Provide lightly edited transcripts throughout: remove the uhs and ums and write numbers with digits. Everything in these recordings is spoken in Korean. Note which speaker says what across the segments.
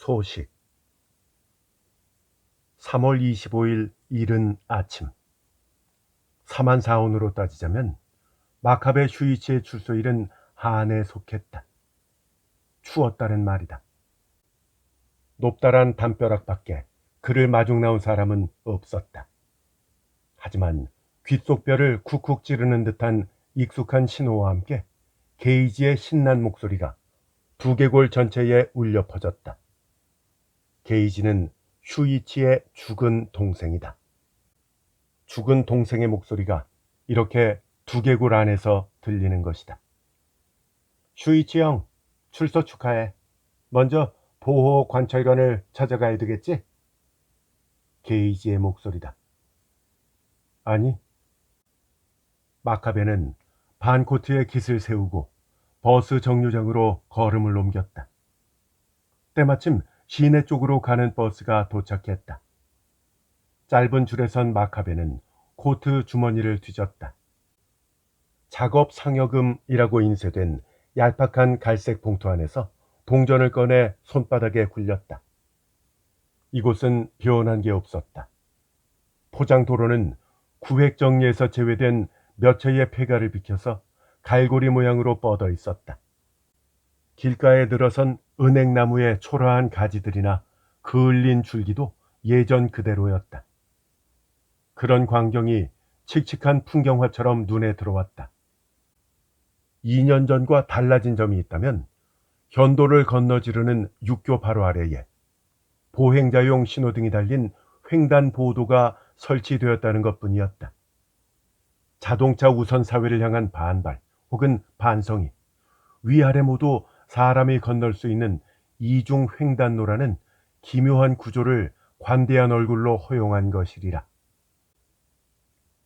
Speaker 1: 소식 3월 25일 이른 아침 사만사원으로 따지자면 마카베 슈이치의 출소일은 한해에 속했다. 추웠다는 말이다. 높다란 담벼락 밖에 그를 마중 나온 사람은 없었다. 하지만 귓속뼈를 쿡쿡 찌르는 듯한 익숙한 신호와 함께 게이지의 신난 목소리가 두개골 전체에 울려 퍼졌다. 게이지는 슈이치의 죽은 동생이다. 죽은 동생의 목소리가 이렇게 두개골 안에서 들리는 것이다. 슈이치 형, 출소 축하해. 먼저 보호 관찰관을 찾아가야 되겠지? 게이지의 목소리다. 아니. 마카베는 반코트에 깃을 세우고 버스 정류장으로 걸음을 옮겼다. 때마침 시내 쪽으로 가는 버스가 도착했다. 짧은 줄에 선 마카베는 코트 주머니를 뒤졌다. 작업 상여금이라고 인쇄된 얄팍한 갈색 봉투 안에서 동전을 꺼내 손바닥에 굴렸다. 이곳은 변한 게 없었다. 포장 도로는 구획 정리에서 제외된 몇 채의 폐가를 비켜서 갈고리 모양으로 뻗어 있었다. 길가에 늘어선 은행나무의 초라한 가지들이나 그을린 줄기도 예전 그대로였다. 그런 광경이 칙칙한 풍경화처럼 눈에 들어왔다. 2년 전과 달라진 점이 있다면 현도를 건너지르는 육교 바로 아래에 보행자용 신호등이 달린 횡단보도가 설치되었다는 것뿐이었다. 자동차 우선 사회를 향한 반발 혹은 반성이 위아래 모두 사람이 건널 수 있는 이중 횡단로라는 기묘한 구조를 관대한 얼굴로 허용한 것이리라.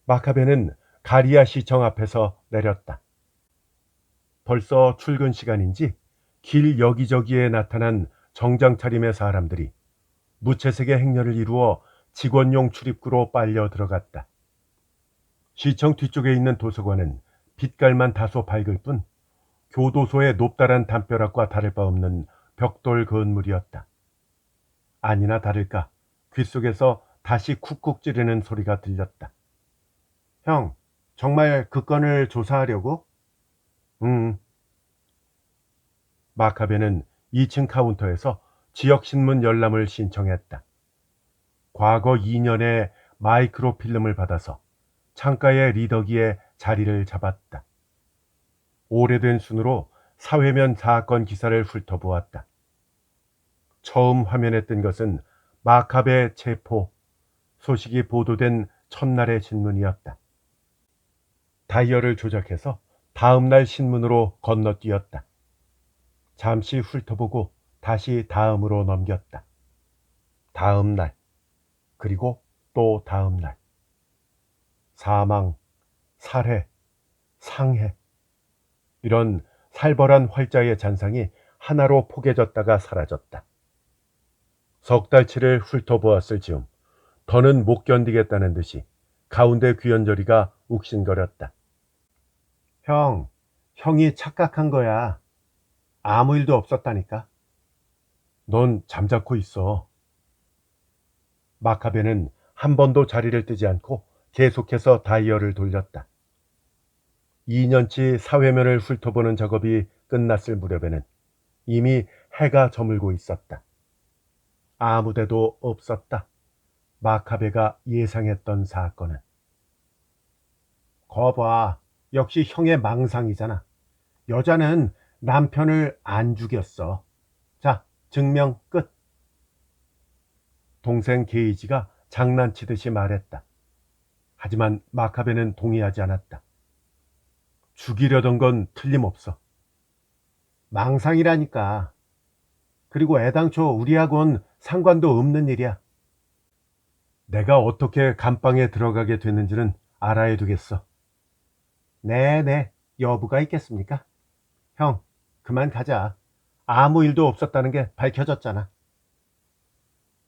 Speaker 1: 마카베는 가리아 시청 앞에서 내렸다. 벌써 출근 시간인지 길 여기저기에 나타난 정장 차림의 사람들이 무채색의 행렬을 이루어 직원용 출입구로 빨려 들어갔다. 시청 뒤쪽에 있는 도서관은 빛깔만 다소 밝을 뿐 교도소의 높다란 담벼락과 다를 바 없는 벽돌 건물이었다. 아니나 다를까 귓속에서 다시 쿡쿡 찌르는 소리가 들렸다. 형, 정말 그 건을 조사하려고? 마카베는 2층 카운터에서 지역신문 열람을 신청했다. 과거 2년의 마이크로필름을 받아서 창가의 리더기에 자리를 잡았다. 오래된 순으로 사회면 사건 기사를 훑어보았다. 처음 화면에 뜬 것은 마카베 체포 소식이 보도된 첫날의 신문이었다. 다이얼을 조작해서 다음날 신문으로 건너뛰었다. 잠시 훑어보고 다시 다음으로 넘겼다. 다음날, 그리고 또 다음날. 사망, 살해, 상해. 이런 살벌한 활자의 잔상이 하나로 포개졌다가 사라졌다. 석 달치를 훑어보았을 즈음 더는 못 견디겠다는 듯이 가운데 귀연저리가 욱신거렸다. 형이 착각한 거야. 아무 일도 없었다니까. 넌 잠자코 있어. 마카베는 한 번도 자리를 뜨지 않고 계속해서 다이얼을 돌렸다. 2년치 사회면을 훑어보는 작업이 끝났을 무렵에는 이미 해가 저물고 있었다. 아무데도 없었다. 마카베가 예상했던 사건은. 거봐, 역시 형의 망상이잖아. 여자는 남편을 안 죽였어. 자, 증명 끝. 동생 게이지가 장난치듯이 말했다. 하지만 마카베는 동의하지 않았다. 죽이려던 건 틀림없어. 망상이라니까. 그리고 애당초 우리하고는 상관도 없는 일이야. 내가 어떻게 감방에 들어가게 됐는지는 알아야 되겠어. 네네, 여부가 있겠습니까? 형, 그만 가자. 아무 일도 없었다는 게 밝혀졌잖아.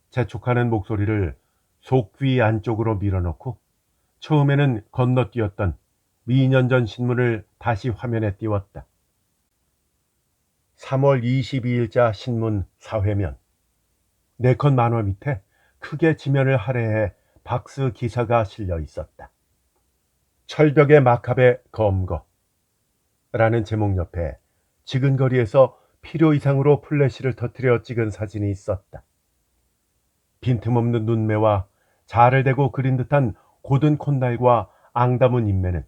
Speaker 1: 재촉하는 목소리를 속귀 안쪽으로 밀어넣고 처음에는 건너뛰었던 2년 전 신문을 다시 화면에 띄웠다. 3월 22일자 신문 사회면. 네컷 만화 밑에 크게 지면을 할애해 박스 기사가 실려 있었다. 철벽의 마카베 검거라는 제목 옆에 지근거리에서 필요 이상으로 플래시를 터뜨려 찍은 사진이 있었다. 빈틈없는 눈매와 자를 대고 그린 듯한 곧은 콧날과 앙담은 인매는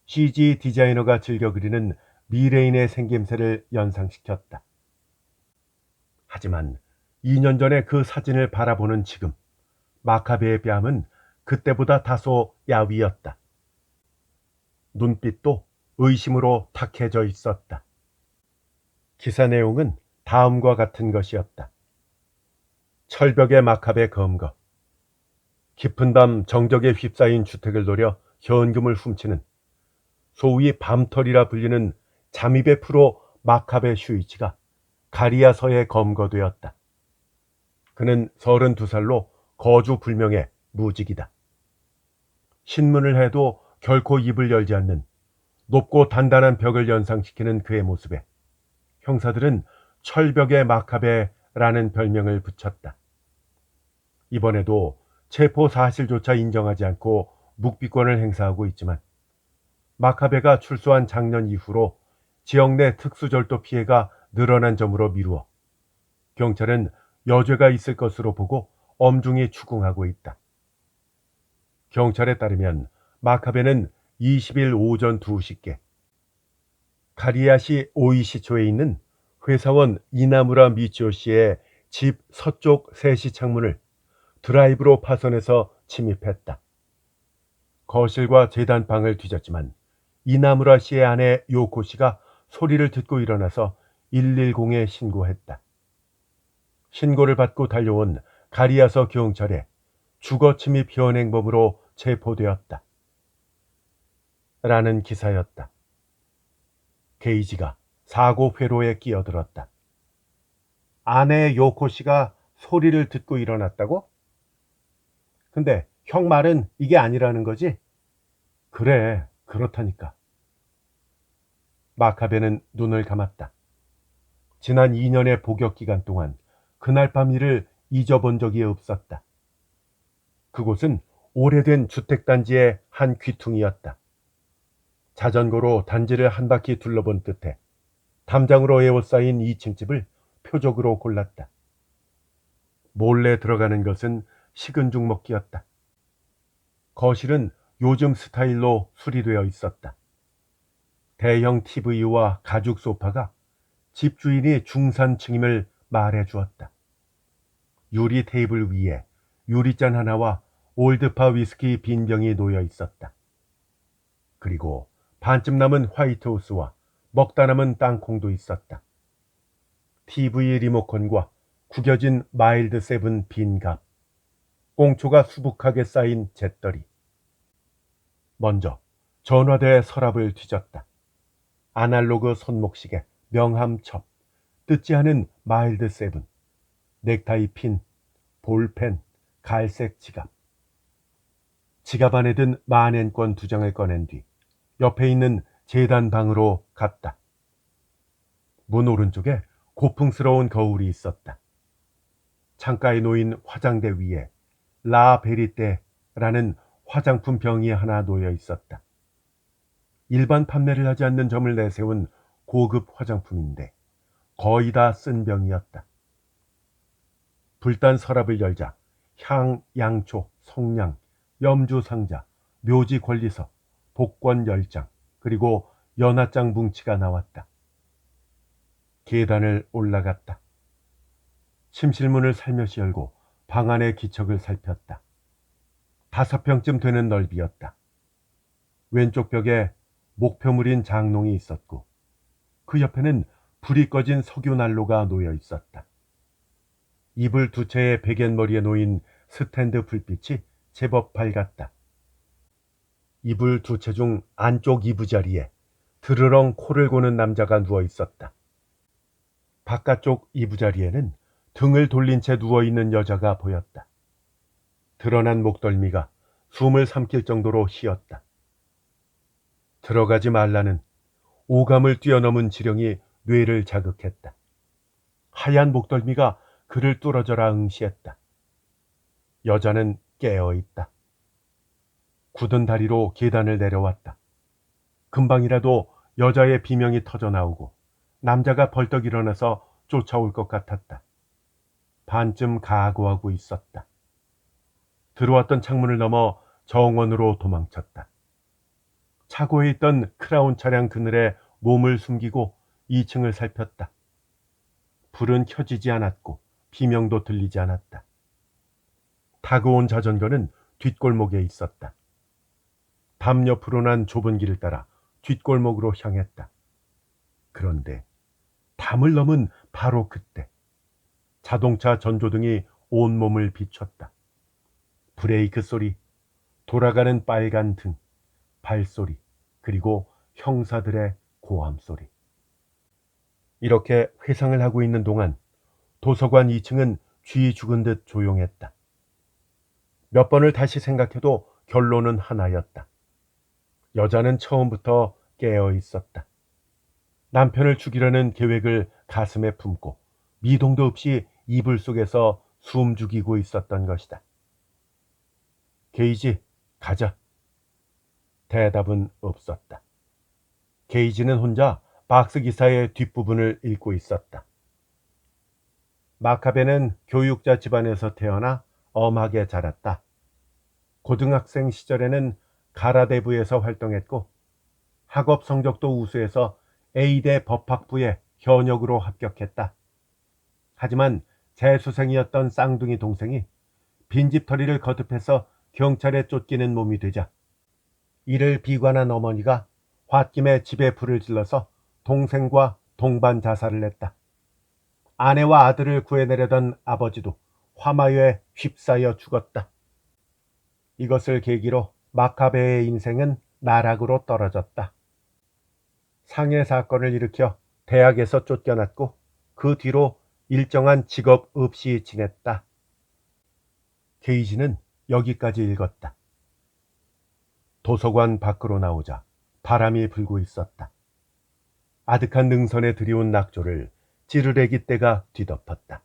Speaker 1: CG 디자이너가 즐겨 그리는 미래인의 생김새를 연상시켰다. 하지만 2년 전에 그 사진을 바라보는 지금 마카베의 뺨은 그때보다 다소 야위었다. 눈빛도 의심으로 탁해져 있었다. 기사 내용은 다음과 같은 것이었다. 철벽의 마카베 검거. 깊은 밤 정적에 휩싸인 주택을 노려 현금을 훔치는 소위 밤털이라 불리는 잠입의 프로 마카베 슈이치가 가리아서에 검거되었다. 그는 32살로 거주 불명의 무직이다. 신문을 해도 결코 입을 열지 않는 높고 단단한 벽을 연상시키는 그의 모습에 형사들은 철벽의 마카베라는 별명을 붙였다. 이번에도 체포 사실조차 인정하지 않고 묵비권을 행사하고 있지만 마카베가 출소한 작년 이후로 지역 내 특수절도 피해가 늘어난 점으로 미루어 경찰은 여죄가 있을 것으로 보고 엄중히 추궁하고 있다. 경찰에 따르면 마카베는 20일 오전 2시께 가리야시 오이시초에 있는 회사원 이나무라 미치오 씨의 집 서쪽 세시 창문을 드라이브로 파손해서 침입했다. 거실과 재단방을 뒤졌지만 이나무라 씨의 아내 요코 씨가 소리를 듣고 일어나서 110에 신고했다. 신고를 받고 달려온 가리아서 경찰에 주거 침입 현행범으로 체포되었다. 라는 기사였다. 게이지가 사고 회로에 끼어들었다. 아내 요코 씨가 소리를 듣고 일어났다고? 근데 형 말은 이게 아니라는 거지? 그래, 그렇다니까. 마카베는 눈을 감았다. 지난 2년의 복역 기간 동안 그날 밤 일을 잊어본 적이 없었다. 그곳은 오래된 주택단지의 한 귀퉁이였다. 자전거로 단지를 한 바퀴 둘러본 끝에 담장으로 에워싸인 2층 집을 표적으로 골랐다. 몰래 들어가는 것은 식은 죽 먹기였다. 거실은 요즘 스타일로 수리되어 있었다. 대형 TV와 가죽 소파가 집주인이 중산층임을 말해 주었다. 유리 테이블 위에 유리잔 하나와 올드파 위스키 빈 병이 놓여 있었다. 그리고 반쯤 남은 화이트호스와 먹다 남은 땅콩도 있었다. TV 리모컨과 구겨진 마일드 세븐 빈 갑, 꽁초가 수북하게 쌓인 잿더리. 먼저 전화대 서랍을 뒤졌다. 아날로그 손목시계, 명함첩, 뜯지 않은 마일드 세븐, 넥타이 핀, 볼펜, 갈색 지갑. 지갑 안에 든 만엔권 2장을 꺼낸 뒤 옆에 있는 재단방으로 갔다. 문 오른쪽에 고풍스러운 거울이 있었다. 창가에 놓인 화장대 위에 라 베리떼라는 화장품 병이 하나 놓여 있었다. 일반 판매를 하지 않는 점을 내세운 고급 화장품인데 거의 다 쓴 병이었다. 불단 서랍을 열자 향, 양초, 성냥, 염주 상자, 묘지 권리서, 복권 10장, 그리고 연하장 뭉치가 나왔다. 계단을 올라갔다. 침실문을 살며시 열고 방 안의 기척을 살폈다. 5평쯤 되는 넓이였다. 왼쪽 벽에 목표물인 장롱이 있었고 그 옆에는 불이 꺼진 석유 난로가 놓여 있었다. 이불 2채의 베갯머리에 놓인 스탠드 불빛이 제법 밝았다. 이불 2채 중 안쪽 이부자리에 드르렁 코를 고는 남자가 누워 있었다. 바깥쪽 이부자리에는 등을 돌린 채 누워있는 여자가 보였다. 드러난 목덜미가 숨을 삼킬 정도로 휘었다. 들어가지 말라는 오감을 뛰어넘은 지령이 뇌를 자극했다. 하얀 목덜미가 그를 뚫어져라 응시했다. 여자는 깨어 있다. 굳은 다리로 계단을 내려왔다. 금방이라도 여자의 비명이 터져 나오고 남자가 벌떡 일어나서 쫓아올 것 같았다. 반쯤 각오하고 있었다. 들어왔던 창문을 넘어 정원으로 도망쳤다. 차고에 있던 크라운 차량 그늘에 몸을 숨기고 2층을 살폈다. 불은 켜지지 않았고 비명도 들리지 않았다. 다가온 자전거는 뒷골목에 있었다. 담 옆으로 난 좁은 길을 따라 뒷골목으로 향했다. 그런데 담을 넘은 바로 그때 자동차 전조등이 온몸을 비췄다. 브레이크 소리, 돌아가는 빨간 등, 발소리, 그리고 형사들의 고함 소리. 이렇게 회상을 하고 있는 동안 도서관 2층은 쥐 죽은 듯 조용했다. 몇 번을 다시 생각해도 결론은 하나였다. 여자는 처음부터 깨어 있었다. 남편을 죽이려는 계획을 가슴에 품고 미동도 없이 이불 속에서 숨 죽이고 있었던 것이다. 게이지, 가자. 대답은 없었다. 게이지는 혼자 박스 기사의 뒷부분을 읽고 있었다. 마카베는 교육자 집안에서 태어나 엄하게 자랐다. 고등학생 시절에는 가라데부에서 활동했고 학업 성적도 우수해서 A대 법학부에 현역으로 합격했다. 하지만 재수생이었던 쌍둥이 동생이 빈집털이를 거듭해서 경찰에 쫓기는 몸이 되자 이를 비관한 어머니가 홧김에 집에 불을 질러서 동생과 동반 자살을 했다. 아내와 아들을 구해내려던 아버지도 화마에 휩싸여 죽었다. 이것을 계기로 마카베의 인생은 나락으로 떨어졌다. 상해 사건을 일으켜 대학에서 쫓겨났고 그 뒤로 일정한 직업 없이 지냈다. 게이지는 여기까지 읽었다. 도서관 밖으로 나오자 바람이 불고 있었다. 아득한 능선에 들이온 낙조를 찌르레기 떼가 뒤덮었다.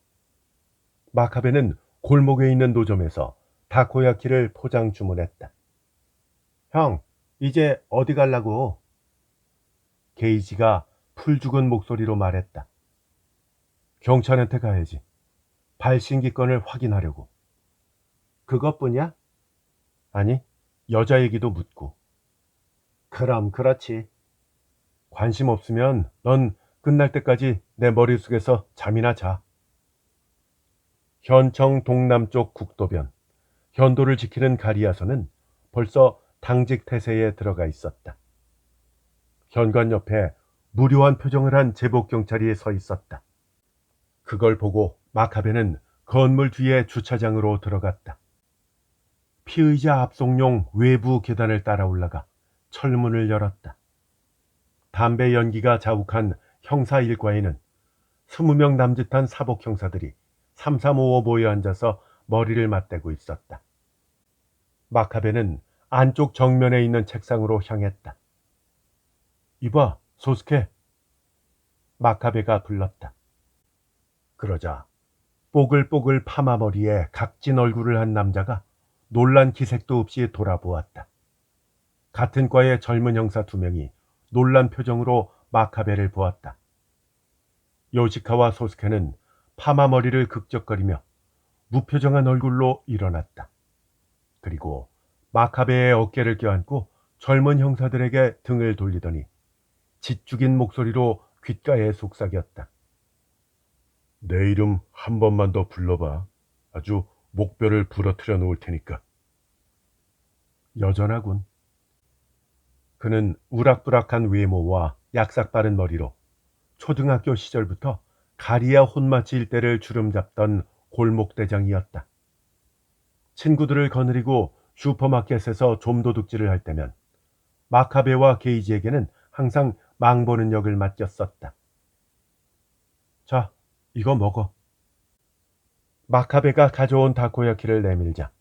Speaker 1: 마카베는 골목에 있는 노점에서 다코야키를 포장 주문했다. 형, 이제 어디 갈라고? 게이지가 풀 죽은 목소리로 말했다. 경찰한테 가야지. 발신기권을 확인하려고. 그것뿐이야? 아니, 여자 얘기도 묻고. 그럼 그렇지. 관심 없으면 넌 끝날 때까지 내 머릿속에서 잠이나 자. 현청 동남쪽 국도변, 현도를 지키는 가리아선은 벌써 당직 태세에 들어가 있었다. 현관 옆에 무료한 표정을 한 제복경찰이 서 있었다. 그걸 보고 마카베는 건물 뒤에 주차장으로 들어갔다. 피의자 압송용 외부 계단을 따라 올라가 철문을 열었다. 담배 연기가 자욱한 형사 일과에는 20명 남짓한 사복 형사들이 3355 모여 앉아서 머리를 맞대고 있었다. 마카베는 안쪽 정면에 있는 책상으로 향했다. 이봐, 소스케. 마카베가 불렀다. 그러자 뽀글뽀글 파마머리에 각진 얼굴을 한 남자가 놀란 기색도 없이 돌아보았다. 같은 과의 젊은 형사 2명이 놀란 표정으로 마카베를 보았다. 요시카와 소스케는 파마머리를 극적거리며 무표정한 얼굴로 일어났다. 그리고 마카베의 어깨를 껴안고 젊은 형사들에게 등을 돌리더니 짓죽인 목소리로 귓가에 속삭였다. 내 이름 한 번만 더 불러봐. 아주 목뼈를 부러뜨려 놓을 테니까. 여전하군. 그는 우락부락한 외모와 약삭빠른 머리로 초등학교 시절부터 가리아 혼마치 일대를 주름잡던 골목대장이었다. 친구들을 거느리고 슈퍼마켓에서 좀도둑질을 할 때면 마카베와 게이지에게는 항상 망보는 역을 맡겼었다. 자, 이거 먹어. 마카베가 가져온 다코야키를 내밀자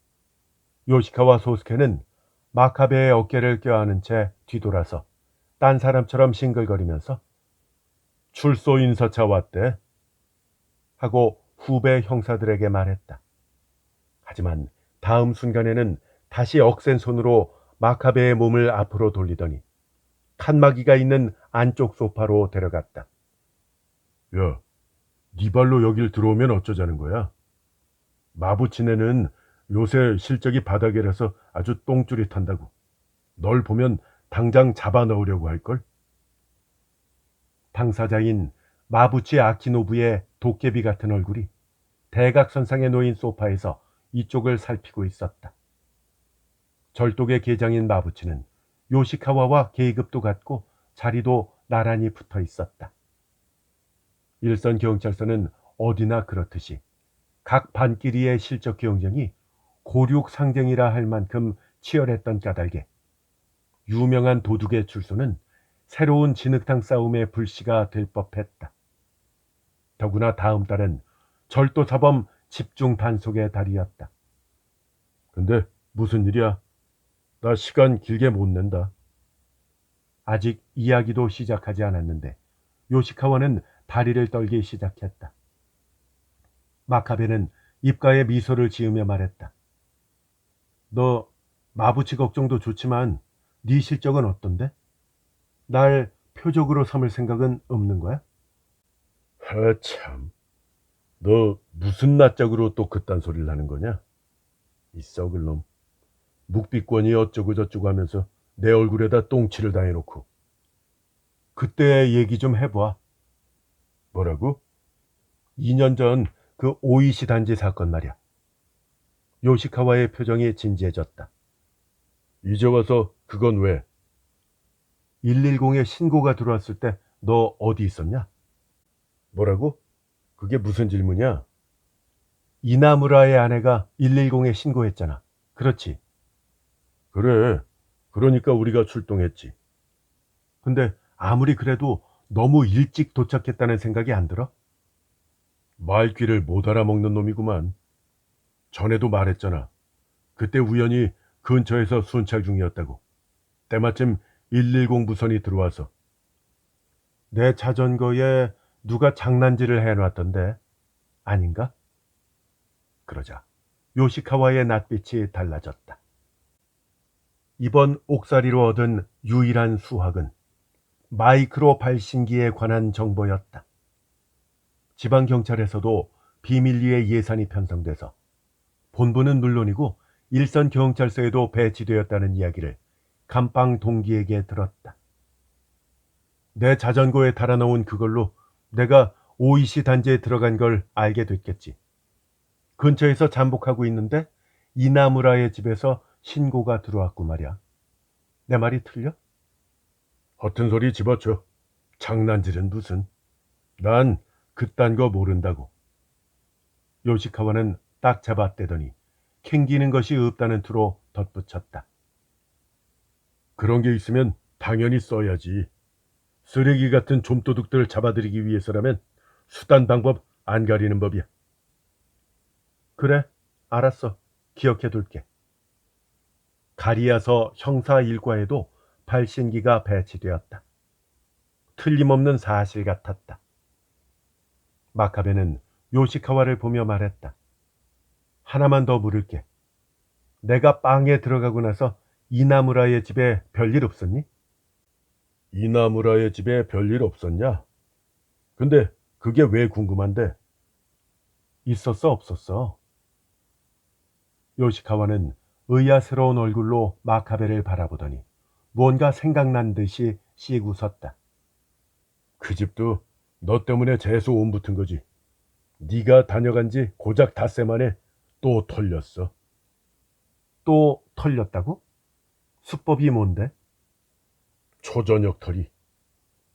Speaker 1: 요시카와 소스케는 마카베의 어깨를 껴안은 채 뒤돌아서 딴 사람처럼 싱글거리면서 출소 인사차 왔대 하고 후배 형사들에게 말했다. 하지만 다음 순간에는 다시 억센 손으로 마카베의 몸을 앞으로 돌리더니 칸막이가 있는 안쪽 소파로 데려갔다. 야, 네 발로 여길 들어오면 어쩌자는 거야? 마부치네는 요새 실적이 바닥이라서 아주 똥줄이 탄다고. 널 보면 당장 잡아 넣으려고 할걸? 당사자인 마부치 아키노부의 도깨비 같은 얼굴이 대각선상에 놓인 소파에서 이쪽을 살피고 있었다. 절독의 계장인 마부치는 요시카와와 계급도 같고 자리도 나란히 붙어 있었다. 일선 경찰서는 어디나 그렇듯이 각 반끼리의 실적 경쟁이 고륙 상쟁이라 할 만큼 치열했던 까닭에 유명한 도둑의 출소는 새로운 진흙탕 싸움의 불씨가 될 법했다. 더구나 다음 달은 절도사범 집중 단속의 달이었다. 근데 무슨 일이야? 나 시간 길게 못 낸다. 아직 이야기도 시작하지 않았는데 요시카와는 다리를 떨기 시작했다. 마카베는 입가에 미소를 지으며 말했다. 너 마부치 걱정도 좋지만 네 실적은 어떤데? 날 표적으로 삼을 생각은 없는 거야? 참, 너 무슨 낯짝으로 또 그딴 소리를 하는 거냐? 이 썩을 놈. 묵비권이 어쩌고 저쩌고 하면서 내 얼굴에다 똥칠을 당해놓고. 그때 얘기 좀 해봐. 뭐라고? 2년 전 그 오이시 단지 사건 말이야. 요시카와의 표정이 진지해졌다. 이제 와서 그건 왜? 110에 신고가 들어왔을 때 너 어디 있었냐? 뭐라고? 그게 무슨 질문이야? 이나무라의 아내가 110에 신고했잖아. 그렇지? 그래. 그러니까 우리가 출동했지. 근데 아무리 그래도 너무 일찍 도착했다는 생각이 안 들어? 말귀를 못 알아먹는 놈이구만. 전에도 말했잖아. 그때 우연히 근처에서 순찰 중이었다고. 때마침 110 무선이 들어와서. 내 자전거에 누가 장난질을 해놨던데 아닌가? 그러자 요시카와의 낯빛이 달라졌다. 이번 옥살이로 얻은 유일한 수확은 마이크로 발신기에 관한 정보였다. 지방경찰에서도 비밀리에 예산이 편성돼서 본부는 물론이고 일선 경찰서에도 배치되었다는 이야기를 감방 동기에게 들었다. 내 자전거에 달아놓은 그걸로 내가 오이시 단지에 들어간 걸 알게 됐겠지. 근처에서 잠복하고 있는데 이나무라의 집에서 신고가 들어왔고 말이야. 내 말이 틀려? 허튼 소리 집어쳐. 장난질은 무슨. 난 그딴 거 모른다고. 요시카와는 딱 잡아떼더니 캥기는 것이 없다는 투로 덧붙였다. 그런 게 있으면 당연히 써야지. 쓰레기 같은 좀도둑들을 잡아들이기 위해서라면 수단 방법 안 가리는 법이야. 그래, 알았어. 기억해둘게. 가리아서 형사 일과에도 발신기가 배치되었다. 틀림없는 사실 같았다. 마카베는 요시카와를 보며 말했다. 하나만 더 물을게. 내가 빵에 들어가고 나서 이나무라의 집에 별일 없었니? 이나무라의 집에 별일 없었냐? 근데 그게 왜 궁금한데? 있었어, 없었어? 요시카와는 의아스러운 얼굴로 마카베를 바라보더니 무언가 생각난 듯이 씩 웃었다. 그 집도 너 때문에 재수 온 붙은 거지. 네가 다녀간 지 고작 닷새 만에 또 털렸어. 또 털렸다고? 수법이 뭔데? 초저녁 털이.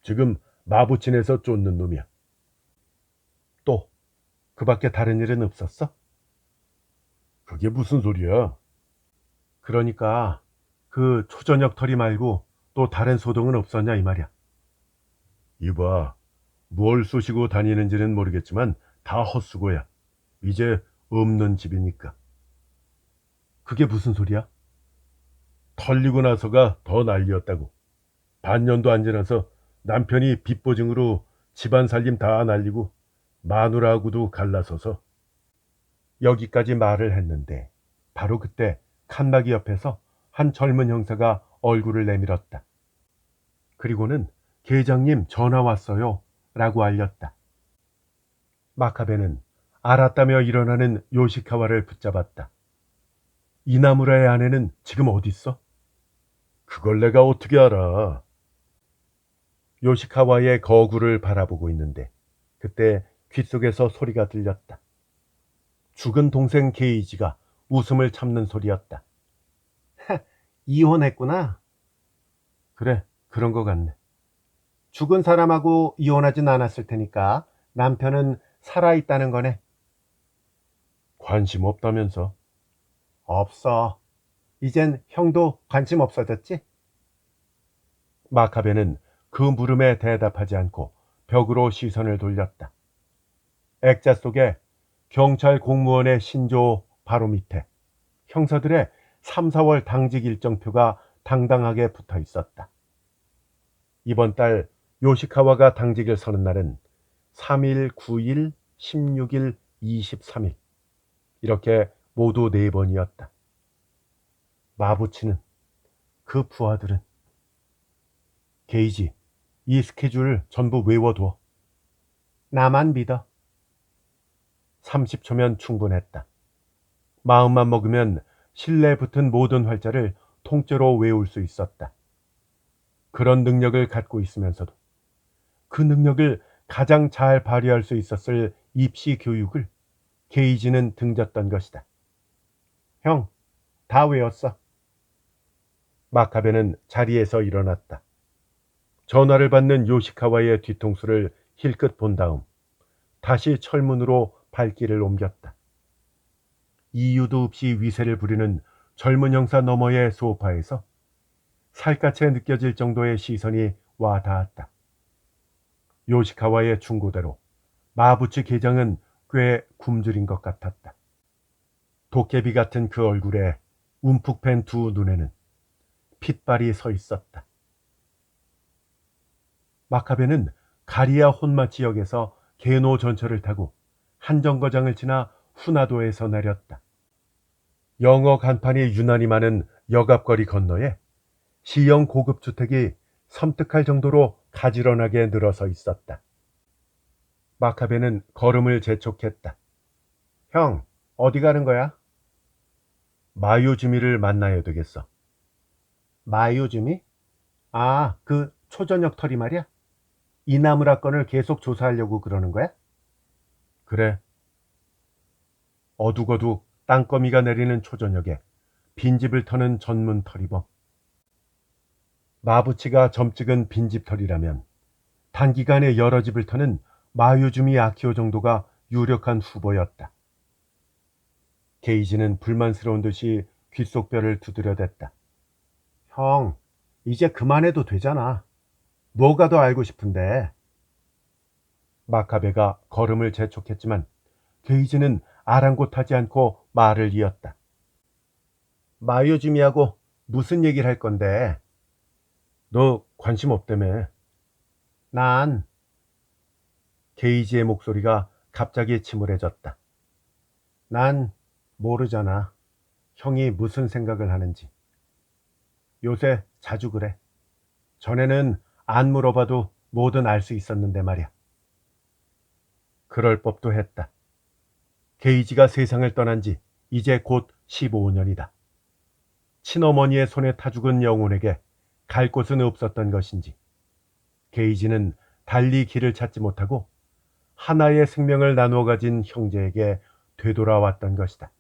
Speaker 1: 지금 마부친에서 쫓는 놈이야. 또 그 밖에 다른 일은 없었어? 그게 무슨 소리야? 그러니까 그 초저녁 털이 말고 또 다른 소동은 없었냐 이 말이야. 이봐, 뭘 쑤시고 다니는지는 모르겠지만 다 헛수고야. 이제 없는 집이니까. 그게 무슨 소리야? 털리고 나서가 더 난리였다고. 반년도 안 지나서 남편이 빚보증으로 집안 살림 다 날리고 마누라하고도 갈라서서 여기까지 말을 했는데 바로 그때 칸막이 옆에서 한 젊은 형사가 얼굴을 내밀었다. 그리고는 계장님 전화 왔어요 라고 알렸다. 마카베는 알았다며 일어나는 요시카와를 붙잡았다. 이나무라의 아내는 지금 어디 있어? 그걸 내가 어떻게 알아? 요시카와의 거구를 바라보고 있는데 그때 귓속에서 소리가 들렸다. 죽은 동생 게이지가 웃음을 참는 소리였다. 이혼했구나. 그래, 그런 것 같네. 죽은 사람하고 이혼하진 않았을 테니까 남편은 살아있다는 거네. 관심 없다면서? 없어. 이젠 형도 관심 없어졌지? 마카베는 그 물음에 대답하지 않고 벽으로 시선을 돌렸다. 액자 속에 경찰 공무원의 신조 바로 밑에 형사들의 3, 4월 당직 일정표가 당당하게 붙어 있었다. 이번 달 요시카와가 당직을 서는 날은 3일, 9일, 16일, 23일. 이렇게 모두 4번이었다. 마부치는, 그 부하들은. 게이지, 이 스케줄 전부 외워둬. 나만 믿어. 30초면 충분했다. 마음만 먹으면 실내 붙은 모든 활자를 통째로 외울 수 있었다. 그런 능력을 갖고 있으면서도 그 능력을 가장 잘 발휘할 수 있었을 입시 교육을 게이지는 등졌던 것이다. 형, 다 외웠어. 마카베는 자리에서 일어났다. 전화를 받는 요시카와의 뒤통수를 힐끗 본 다음 다시 철문으로 발길을 옮겼다. 이유도 없이 위세를 부리는 젊은 형사 너머의 소파에서 살갗에 느껴질 정도의 시선이 와 닿았다. 요시카와의 충고대로 마부치 계장은 꽤 굶주린 것 같았다. 도깨비 같은 그 얼굴에 움푹 팬 두 눈에는 핏발이 서 있었다. 마카베는 가리아 혼마 지역에서 게노 전철을 타고 한정거장을 지나 후나도에서 내렸다. 영어 간판이 유난히 많은 역앞거리 건너에 시형 고급 주택이 섬뜩할 정도로 가지런하게 늘어서 있었다. 마카베는 걸음을 재촉했다. 형, 어디 가는 거야? 마요주미를 만나야 되겠어. 마요주미? 아, 그 초저녁 털이 말이야? 이나무라 건을 계속 조사하려고 그러는 거야? 그래. 어둑어둑 땅거미가 내리는 초저녁에 빈집을 터는 전문 털이범. 마부치가 점찍은 빈집 털이라면 단기간에 여러 집을 터는 마요주미 아키오 정도가 유력한 후보였다. 게이지는 불만스러운 듯이 귓속뼈를 두드려댔다. 형, 이제 그만해도 되잖아. 뭐가 더 알고 싶은데. 마카베가 걸음을 재촉했지만 게이지는 아랑곳하지 않고 말을 이었다. 마요주미하고 무슨 얘기를 할 건데? 너 관심 없다며. 난. 게이지의 목소리가 갑자기 침울해졌다. 난 모르잖아. 형이 무슨 생각을 하는지. 요새 자주 그래. 전에는 안 물어봐도 뭐든 알 수 있었는데 말이야. 그럴 법도 했다. 게이지가 세상을 떠난 지 이제 곧 15년이다. 친어머니의 손에 타 죽은 영혼에게 갈 곳은 없었던 것인지 게이지는 달리 길을 찾지 못하고 하나의 생명을 나누어 가진 형제에게 되돌아왔던 것이다.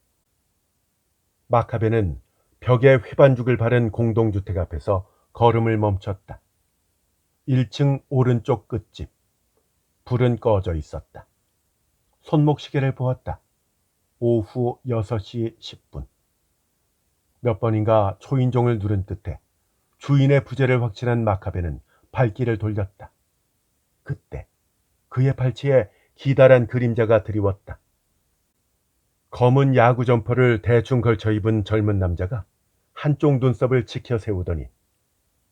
Speaker 1: 마카베는 벽에 회반죽을 바른 공동주택 앞에서 걸음을 멈췄다. 1층 오른쪽 끝집. 불은 꺼져 있었다. 손목시계를 보았다. 오후 6시 10분. 몇 번인가 초인종을 누른 끝에 주인의 부재를 확신한 마카베는 발길을 돌렸다. 그때 그의 팔찌에 기다란 그림자가 드리웠다. 검은 야구 점퍼를 대충 걸쳐 입은 젊은 남자가 한쪽 눈썹을 치켜 세우더니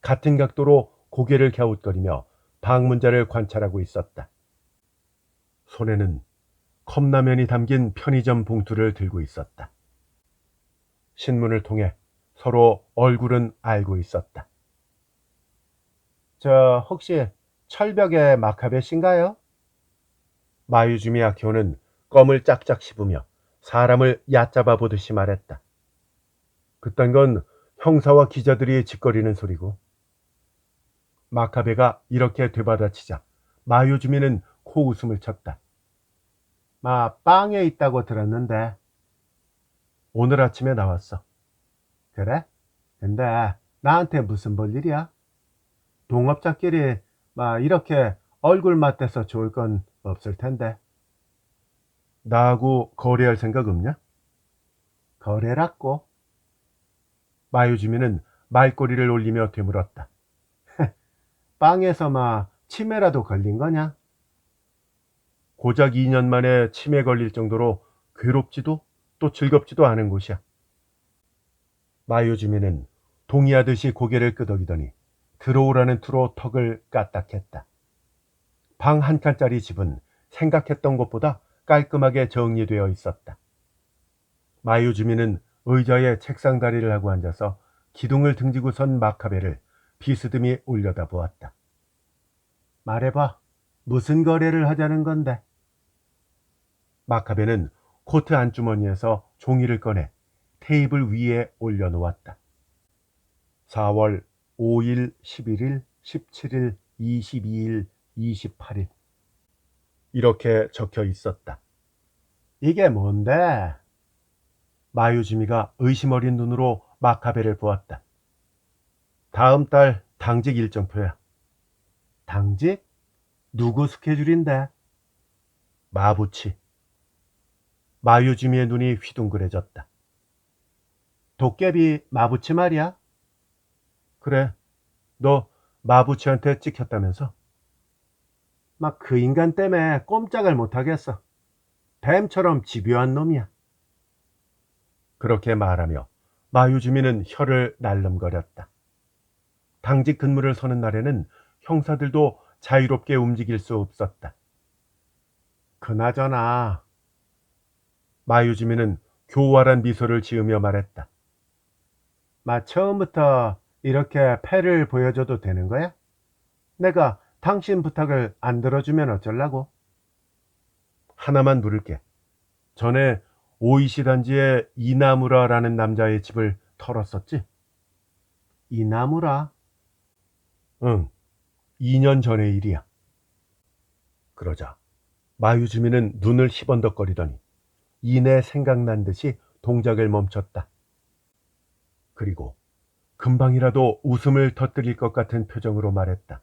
Speaker 1: 같은 각도로 고개를 갸웃거리며 방문자를 관찰하고 있었다. 손에는 컵라면이 담긴 편의점 봉투를 들고 있었다. 신문을 통해 서로 얼굴은 알고 있었다. 저 혹시 철벽의 마카베 씨인가요? 마유즈미 아키오는 껌을 짝짝 씹으며 사람을 얕잡아 보듯이 말했다. 그딴 건 형사와 기자들이 짓거리는 소리고. 마카베가 이렇게 되받아치자 마유즈미는 코웃음을 쳤다. 빵에 있다고 들었는데. 오늘 아침에 나왔어. 그래? 근데 나한테 무슨 볼 일이야? 동업자끼리 이렇게 얼굴 맞대서 좋을 건 없을 텐데. 나하고 거래할 생각 없냐? 거래라고? 마유지미는 말꼬리를 올리며 되물었다. 빵에서 치매라도 걸린 거냐? 고작 2년 만에 치매 걸릴 정도로 괴롭지도 또 즐겁지도 않은 곳이야. 마유지미는 동의하듯이 고개를 끄덕이더니 들어오라는 투로 턱을 까딱했다. 방 한 칸짜리 집은 생각했던 것보다 깔끔하게 정리되어 있었다. 마유주미는 의자에 책상 다리를 하고 앉아서 기둥을 등지고 선 마카베를 비스듬히 올려다 보았다. 말해봐. 무슨 거래를 하자는 건데? 마카베는 코트 안주머니에서 종이를 꺼내 테이블 위에 올려놓았다. 4월 5일, 11일, 17일, 22일, 28일. 이렇게 적혀 있었다. 이게 뭔데? 마유지미가 의심 어린 눈으로 마카베를 보았다. 다음 달 당직 일정표야. 당직? 누구 스케줄인데? 마부치. 마유지미의 눈이 휘둥그레졌다. 도깨비 마부치 말이야? 그래, 너 마부치한테 찍혔다면서? 그 인간 때문에 꼼짝을 못하겠어. 뱀처럼 집요한 놈이야. 그렇게 말하며 마유주미는 혀를 날름거렸다. 당직 근무를 서는 날에는 형사들도 자유롭게 움직일 수 없었다. 그나저나 마유주미는 교활한 미소를 지으며 말했다. 처음부터 이렇게 패를 보여줘도 되는 거야? 내가 당신 부탁을 안 들어주면 어쩌려고? 하나만 물을게. 전에 오이시 단지에 이나무라라는 남자의 집을 털었었지? 이나무라? 응, 2년 전의 일이야. 그러자 마유즈미는 눈을 희번덕거리더니 이내 생각난 듯이 동작을 멈췄다. 그리고 금방이라도 웃음을 터뜨릴 것 같은 표정으로 말했다.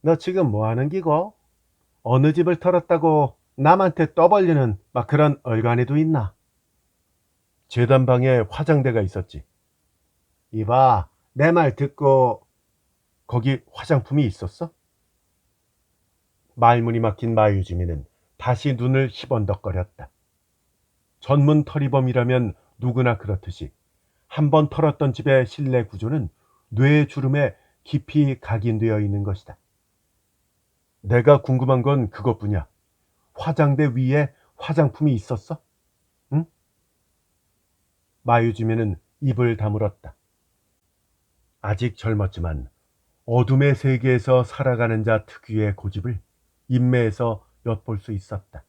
Speaker 1: 너 지금 뭐 하는 기고? 어느 집을 털었다고 남한테 떠벌리는 그런 얼간이도 있나? 재단방에 화장대가 있었지. 이봐, 내 말 듣고 거기 화장품이 있었어? 말문이 막힌 마유지미는 다시 눈을 희번덕거렸다. 전문 털이범이라면 누구나 그렇듯이 한 번 털었던 집의 실내 구조는 뇌의 주름에 깊이 각인되어 있는 것이다. 내가 궁금한 건 그것뿐이야. 화장대 위에 화장품이 있었어? 응? 마유지미는 입을 다물었다. 아직 젊었지만 어둠의 세계에서 살아가는 자 특유의 고집을 인매에서 엿볼 수 있었다.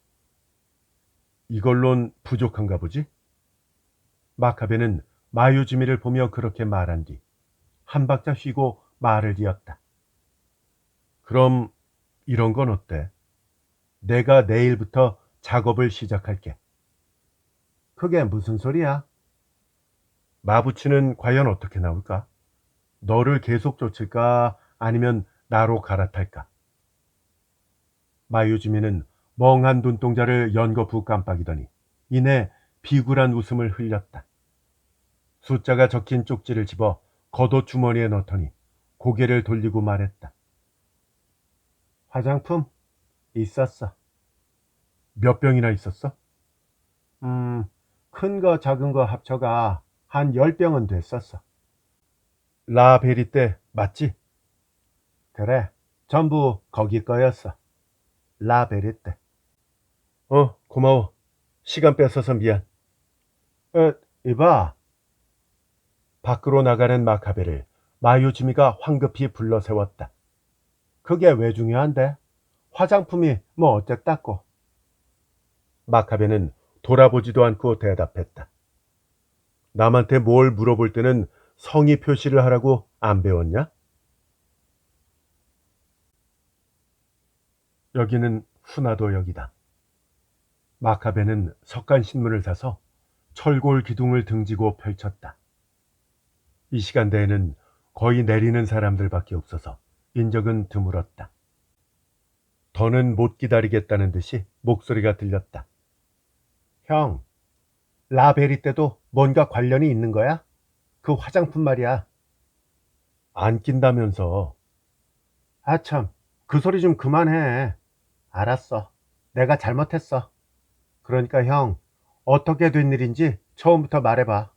Speaker 1: 이걸론 부족한가 보지? 마카베는 마유지미를 보며 그렇게 말한 뒤 한 박자 쉬고 말을 이었다. 그럼 이런 건 어때? 내가 내일부터 작업을 시작할게. 그게 무슨 소리야? 마부치는 과연 어떻게 나올까? 너를 계속 쫓을까? 아니면 나로 갈아탈까? 마유지미는 멍한 눈동자를 연거푸 깜빡이더니 이내 비굴한 웃음을 흘렸다. 숫자가 적힌 쪽지를 집어 겉옷 주머니에 넣더니 고개를 돌리고 말했다. 화장품 있었어. 몇 병이나 있었어? 큰 거 작은 거 합쳐가 한 10병은 됐었어. 라베리 때 맞지? 그래, 전부 거기 거였어. 라베르테. 고마워. 시간 뺏어서 미안. 이봐. 밖으로 나가는 마카베를 마유지미가 황급히 불러 세웠다. 그게 왜 중요한데? 화장품이 뭐 어쨌다고. 마카베는 돌아보지도 않고 대답했다. 남한테 뭘 물어볼 때는 성의 표시를 하라고 안 배웠냐? 여기는 후나도역이다. 마카베는 석간신문을 사서 철골 기둥을 등지고 펼쳤다. 이 시간대에는 거의 내리는 사람들밖에 없어서 인적은 드물었다. 더는 못 기다리겠다는 듯이 목소리가 들렸다. 형, 라베리 때도 뭔가 관련이 있는 거야? 그 화장품 말이야. 안 낀다면서. 아 참, 그 소리 좀 그만해. 알았어. 내가 잘못했어. 그러니까 형, 어떻게 된 일인지 처음부터 말해봐.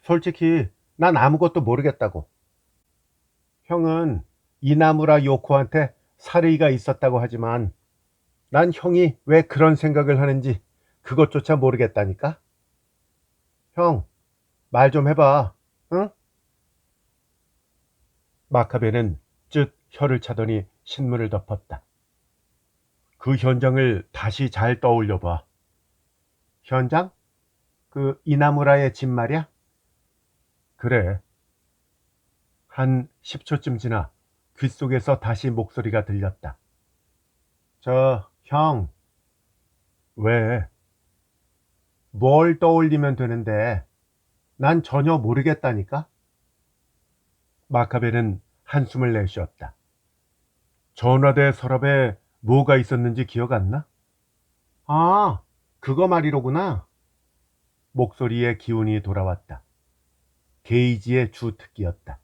Speaker 1: 솔직히 난 아무것도 모르겠다고. 형은 이나무라 요코한테 사르이가 있었다고 하지만 난 형이 왜 그런 생각을 하는지 그것조차 모르겠다니까? 형, 말 좀 해봐. 응? 마카베는 쯧 혀를 차더니 신문을 덮었다. 그 현장을 다시 잘 떠올려 봐. 현장? 그 이나무라의 집 말이야? 그래. 한 10초쯤 지나 귓속에서 다시 목소리가 들렸다. 형, 왜? 뭘 떠올리면 되는데 난 전혀 모르겠다니까? 마카베는 한숨을 내쉬었다. 전화대 서랍에 뭐가 있었는지 기억 안 나? 아, 그거 말이로구나. 목소리에 기운이 돌아왔다. 게이지의 주특기였다.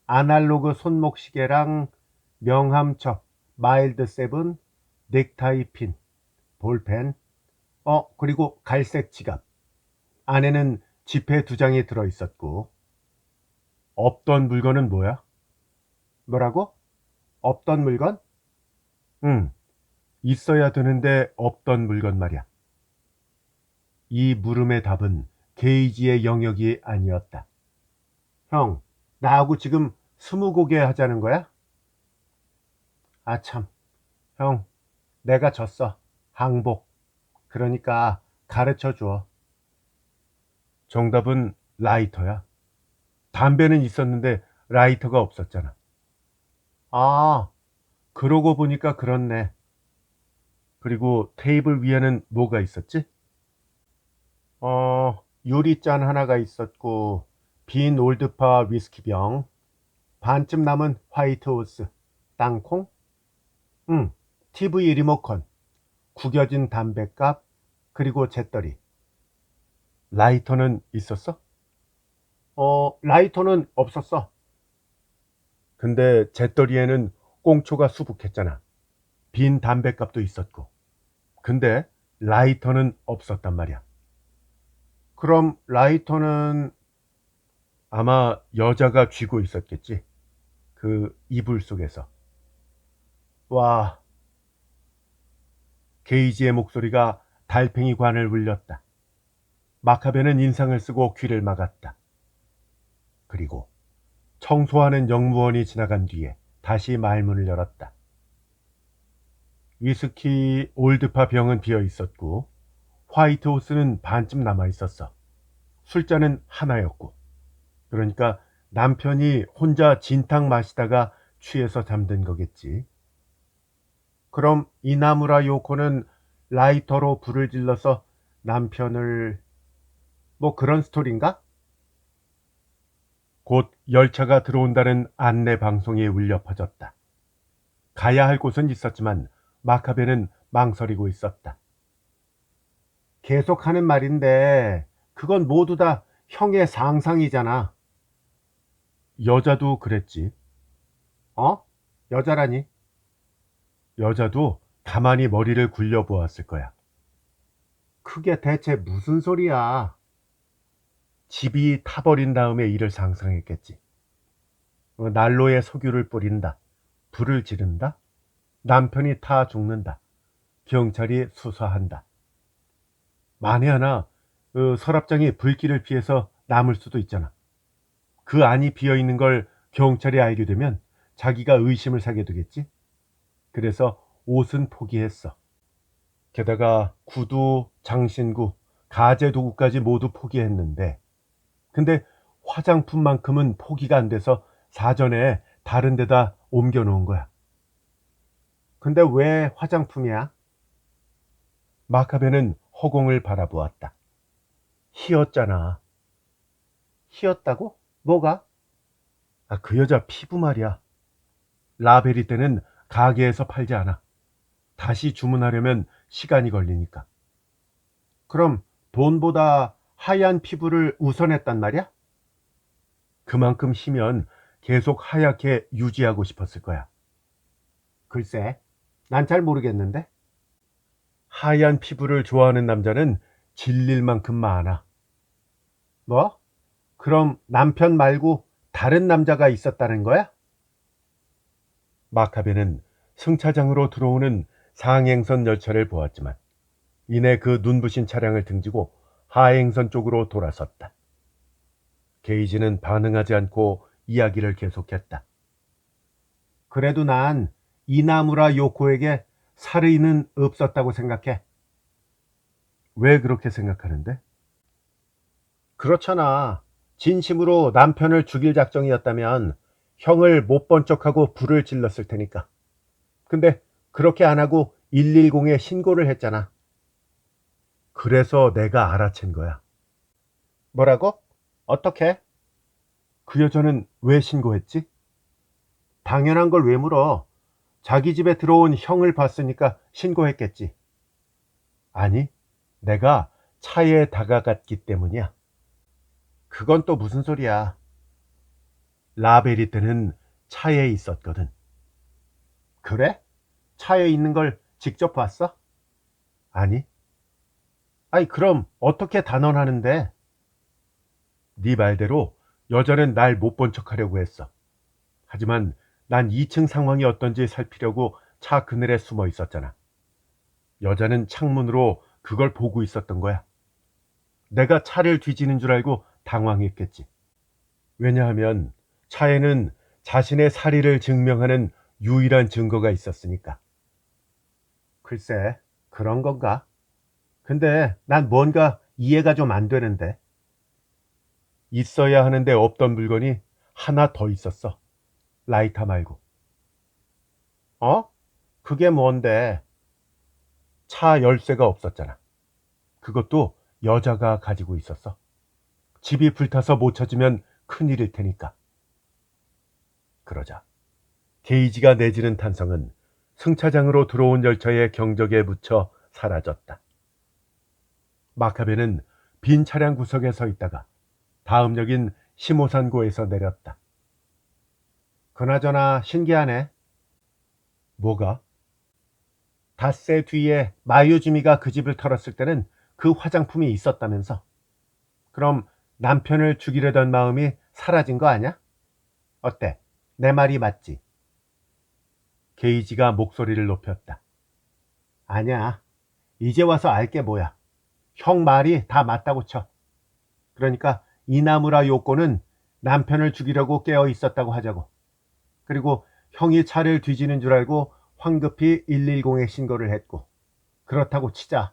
Speaker 1: 아날로그 손목시계랑 명함첩, 마일드 세븐, 넥타이 핀, 볼펜, 그리고 갈색 지갑. 안에는 지폐 2장이 들어있었고. 없던 물건은 뭐야? 뭐라고? 없던 물건? 응, 있어야 되는데 없던 물건 말이야. 이 물음의 답은 게이지의 영역이 아니었다. 형, 나하고 지금 스무고개 하자는 거야? 아 참, 형, 내가 졌어. 항복. 그러니까 가르쳐 줘. 정답은 라이터야. 담배는 있었는데 라이터가 없었잖아. 아, 그러고 보니까 그렇네. 그리고 테이블 위에는 뭐가 있었지? 유리잔 하나가 있었고, 빈 올드파 위스키병, 반쯤 남은 화이트호스, 땅콩, 응, TV 리모컨, 구겨진 담뱃갑, 그리고 잿더리. 라이터는 있었어? 라이터는 없었어. 근데 잿더리에는 꽁초가 수북했잖아. 빈 담뱃갑도 있었고. 근데 라이터는 없었단 말이야. 그럼 라이터는 아마 여자가 쥐고 있었겠지. 그 이불 속에서. 와, 게이지의 목소리가 달팽이 관을 울렸다. 마카베는 인상을 쓰고 귀를 막았다. 그리고 청소하는 영무원이 지나간 뒤에 다시 말문을 열었다. 위스키 올드파 병은 비어 있었고 화이트호스는 반쯤 남아 있었어. 술잔은 하나였고. 그러니까 남편이 혼자 진탕 마시다가 취해서 잠든 거겠지. 그럼 이나무라 요코는 라이터로 불을 질러서 남편을 뭐 그런 스토리인가? 곧 열차가 들어온다는 안내 방송이 울려 퍼졌다. 가야 할 곳은 있었지만 마카베는 망설이고 있었다. 계속하는 말인데 그건 모두 다 형의 상상이잖아. 여자도 그랬지. 어? 여자라니? 여자도 가만히 머리를 굴려보았을 거야. 그게 대체 무슨 소리야? 집이 타버린 다음에 일을 상상했겠지. 난로에 석유를 뿌린다. 불을 지른다. 남편이 타 죽는다. 경찰이 수사한다. 만에 하나 서랍장이 불길을 피해서 남을 수도 있잖아. 그 안이 비어있는 걸 경찰이 알게 되면 자기가 의심을 사게 되겠지. 그래서 옷은 포기했어. 게다가 구두, 장신구, 가재 도구까지 모두 포기했는데, 근데 화장품만큼은 포기가 안 돼서 사전에 다른 데다 옮겨 놓은 거야. 근데 왜 화장품이야? 마카베는 허공을 바라보았다. 희었잖아. 희었다고? 뭐가? 아, 그 여자 피부 말이야. 라벨이 때는 가게에서 팔지 않아. 다시 주문하려면 시간이 걸리니까. 그럼 돈보다 하얀 피부를 우선했단 말이야? 그만큼 희면 계속 하얗게 유지하고 싶었을 거야. 글쎄, 난 잘 모르겠는데. 하얀 피부를 좋아하는 남자는 질릴 만큼 많아. 뭐? 그럼 남편 말고 다른 남자가 있었다는 거야? 마카베는 승차장으로 들어오는 상행선 열차를 보았지만 이내 그 눈부신 차량을 등지고 하행선 쪽으로 돌아섰다. 게이지는 반응하지 않고 이야기를 계속했다. 그래도 난 이나무라 요코에게 살의는 없었다고 생각해. 왜 그렇게 생각하는데? 그렇잖아. 진심으로 남편을 죽일 작정이었다면 형을 못 본 척하고 불을 질렀을 테니까. 근데 그렇게 안 하고 110에 신고를 했잖아. 그래서 내가 알아챈 거야. 뭐라고? 어떻게? 그 여자는 왜 신고했지? 당연한 걸 왜 물어? 자기 집에 들어온 형을 봤으니까 신고했겠지. 아니, 내가 차에 다가갔기 때문이야. 그건 또 무슨 소리야? 라벨이 때는 차에 있었거든. 그래? 차에 있는 걸 직접 봤어? 아니. 아니, 그럼 어떻게 단언하는데? 네 말대로 여자는 날 못 본 척하려고 했어. 하지만 난 2층 상황이 어떤지 살피려고 차 그늘에 숨어 있었잖아. 여자는 창문으로 그걸 보고 있었던 거야. 내가 차를 뒤지는 줄 알고 당황했겠지. 왜냐하면 차에는 자신의 살의를 증명하는 유일한 증거가 있었으니까. 글쎄, 그런 건가? 근데 난 뭔가 이해가 좀 안 되는데. 있어야 하는데 없던 물건이 하나 더 있었어. 라이터 말고. 어? 그게 뭔데? 차 열쇠가 없었잖아. 그것도 여자가 가지고 있었어. 집이 불타서 못 찾으면 큰일일 테니까. 그러자 게이지가 내지는 탄성은 승차장으로 들어온 열차의 경적에 묻혀 사라졌다. 마카베는 빈 차량 구석에 서 있다가 다음 역인 시모산고에서 내렸다. 그나저나 신기하네. 뭐가? 닷새 뒤에 마유주미가 그 집을 털었을 때는 그 화장품이 있었다면서. 그럼 남편을 죽이려던 마음이 사라진 거 아냐? 어때? 내 말이 맞지? 게이지가 목소리를 높였다. 아냐. 이제 와서 알게 뭐야. 형 말이 다 맞다고 쳐. 그러니까 이나무라 요코는 남편을 죽이려고 깨어 있었다고 하자고. 그리고 형이 차를 뒤지는 줄 알고 황급히 110에 신고를 했고. 그렇다고 치자.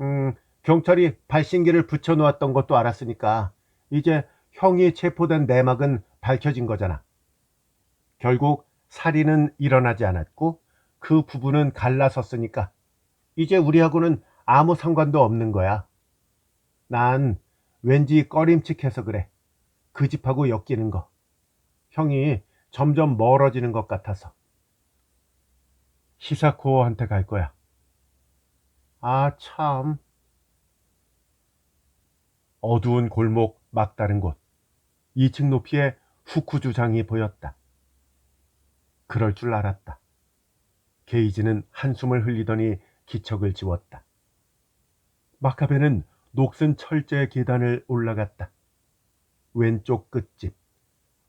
Speaker 1: 응? 경찰이 발신기를 붙여놓았던 것도 알았으니까 이제 형이 체포된 내막은 밝혀진 거잖아. 결국 살인은 일어나지 않았고 그 부부는 갈라섰으니까 이제 우리하고는 아무 상관도 없는 거야. 난 왠지 꺼림칙해서 그래. 그 집하고 엮이는 거. 형이 점점 멀어지는 것 같아서. 히사코한테 갈 거야. 아, 참. 어두운 골목 막다른 곳. 2층 높이의 후쿠주장이 보였다. 그럴 줄 알았다. 게이지는 한숨을 흘리더니 기척을 지웠다. 마카베는 녹슨 철제 계단을 올라갔다. 왼쪽 끝집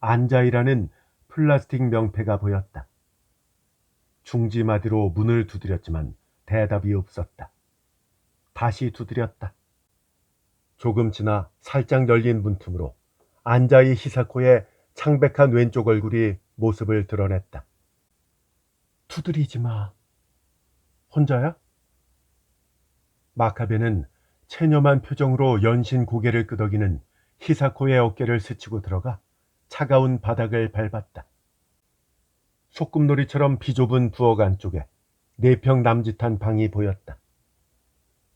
Speaker 1: 안자이라는 플라스틱 명패가 보였다. 중지마디로 문을 두드렸지만 대답이 없었다. 다시 두드렸다. 조금 지나 살짝 열린 문틈으로 안자이 히사코의 창백한 왼쪽 얼굴이 모습을 드러냈다. 두드리지 마. 혼자야? 마카베는 체념한 표정으로 연신 고개를 끄덕이는 히사코의 어깨를 스치고 들어가 차가운 바닥을 밟았다. 소꿉놀이처럼 비좁은 부엌 안쪽에 4평 남짓한 방이 보였다.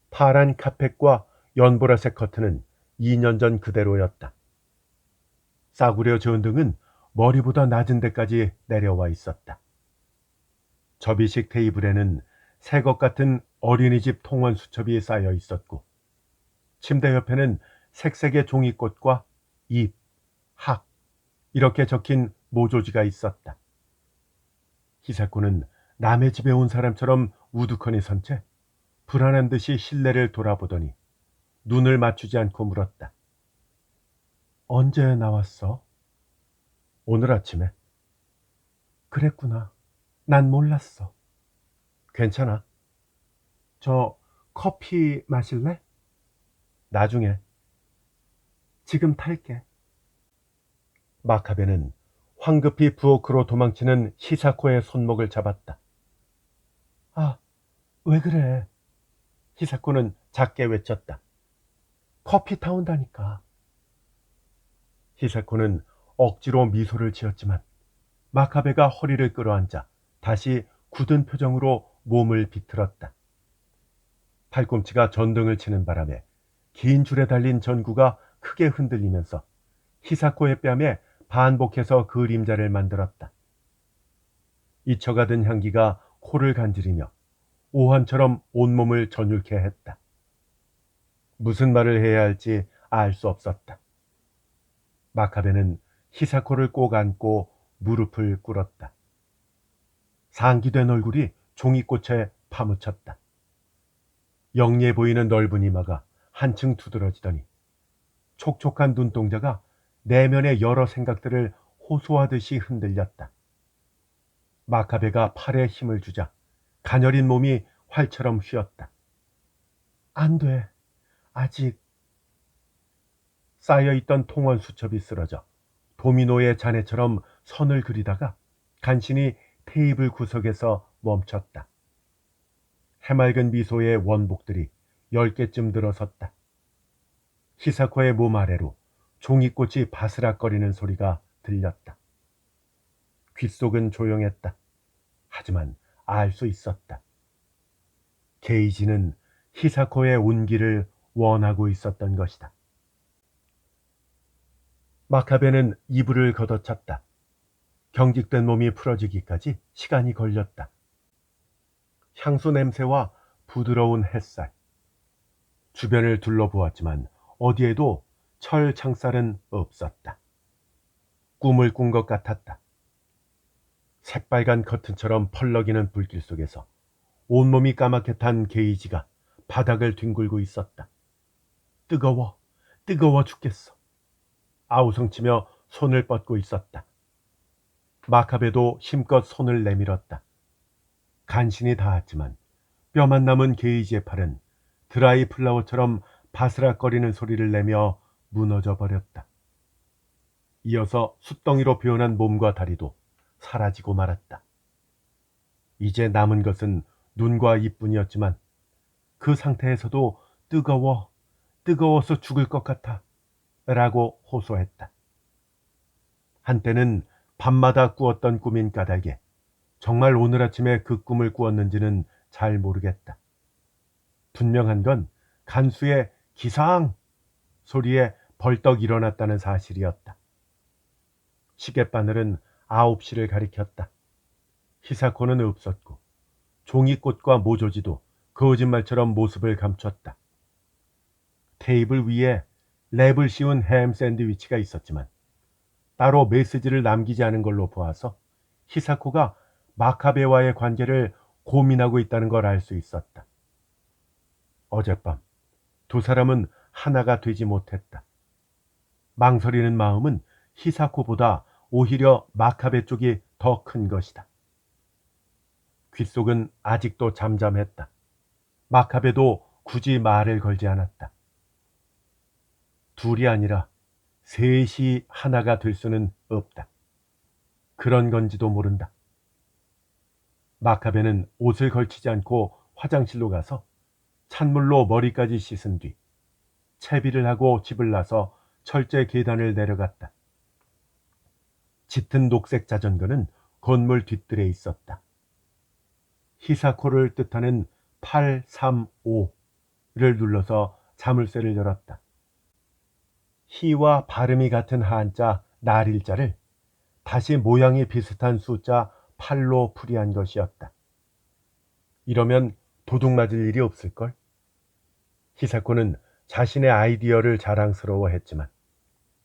Speaker 1: 파란 카펫과 연보라색 커튼은 2년 전 그대로였다. 싸구려 전등은 머리보다 낮은 데까지 내려와 있었다. 접이식 테이블에는 새것 같은 어린이집 통원 수첩이 쌓여 있었고 침대 옆에는 색색의 종이꽃과 잎, 학 이렇게 적힌 모조지가 있었다. 히사코는 남의 집에 온 사람처럼 우두커니 선 채 불안한 듯이 실내를 돌아보더니 눈을 맞추지 않고 물었다. 언제 나왔어? 오늘 아침에. 그랬구나. 난 몰랐어. 괜찮아. 저 커피 마실래? 나중에. 지금 탈게. 마카베는 황급히 부엌으로 도망치는 히사코의 손목을 잡았다. 아, 왜 그래? 히사코는 작게 외쳤다. 커피 타온다니까. 히사코는 억지로 미소를 지었지만 마카베가 허리를 끌어안자 다시 굳은 표정으로 몸을 비틀었다. 팔꿈치가 전등을 치는 바람에 긴 줄에 달린 전구가 크게 흔들리면서 히사코의 뺨에 반복해서 그림자를 만들었다. 잊혀가던 향기가 코를 간지리며 오한처럼 온몸을 전율케 했다. 무슨 말을 해야 할지 알 수 없었다. 마카베는 히사코를 꼭 안고 무릎을 꿇었다. 상기된 얼굴이 종이꽃에 파묻혔다. 영리해 보이는 넓은 이마가 한층 두드러지더니 촉촉한 눈동자가 내면의 여러 생각들을 호소하듯이 흔들렸다. 마카베가 팔에 힘을 주자 가녀린 몸이 활처럼 휘었다. 안 돼. 아직. 쌓여있던 통원 수첩이 쓰러져 도미노의 잔해처럼 선을 그리다가 간신히 테이블 구석에서 멈췄다. 해맑은 미소의 원복들이 10개쯤 들어섰다. 히사코의 몸 아래로 종이꽃이 바스락거리는 소리가 들렸다. 귓속은 조용했다. 하지만 알 수 있었다. 게이지는 히사코의 온기를 원하고 있었던 것이다. 마카베는 이불을 걷어찼다. 경직된 몸이 풀어지기까지 시간이 걸렸다. 향수 냄새와 부드러운 햇살. 주변을 둘러보았지만 어디에도 철 창살은 없었다. 꿈을 꾼 것 같았다. 새빨간 커튼처럼 펄럭이는 불길 속에서 온몸이 까맣게 탄 게이지가 바닥을 뒹굴고 있었다. 뜨거워, 뜨거워 죽겠어. 아우성치며 손을 뻗고 있었다. 마카베도 힘껏 손을 내밀었다. 간신히 닿았지만 뼈만 남은 게이지의 팔은 드라이 플라워처럼 바스락거리는 소리를 내며 무너져 버렸다. 이어서 숫덩이로 변한 몸과 다리도 사라지고 말았다. 이제 남은 것은 눈과 입뿐이었지만 그 상태에서도 뜨거워, 뜨거워서 죽을 것 같아 라고 호소했다. 한때는 밤마다 꾸었던 꿈인 까닭에 정말 오늘 아침에 그 꿈을 꾸었는지는 잘 모르겠다. 분명한 건 간수의 기상 소리에 벌떡 일어났다는 사실이었다. 시계바늘은 9시를 가리켰다. 히사코는 없었고 종이꽃과 모조지도 거짓말처럼 모습을 감췄다. 테이블 위에 랩을 씌운 햄 샌드위치가 있었지만 따로 메시지를 남기지 않은 걸로 보아서 히사코가 마카베와의 관계를 고민하고 있다는 걸 알 수 있었다. 어젯밤 두 사람은 하나가 되지 못했다. 망설이는 마음은 히사코보다 오히려 마카베 쪽이 더 큰 것이다. 귓속은 아직도 잠잠했다. 마카베도 굳이 말을 걸지 않았다. 둘이 아니라 셋이 하나가 될 수는 없다. 그런 건지도 모른다. 마카베는 옷을 걸치지 않고 화장실로 가서 찬물로 머리까지 씻은 뒤 채비를 하고 집을 나서 철제 계단을 내려갔다. 짙은 녹색 자전거는 건물 뒷뜰에 있었다. 히사코를 뜻하는 835를 눌러서 자물쇠를 열었다. 히와 발음이 같은 한자 날일자를 다시 모양이 비슷한 숫자 8로 풀이한 것이었다. 이러면 도둑 맞을 일이 없을걸? 히사코는 자신의 아이디어를 자랑스러워했지만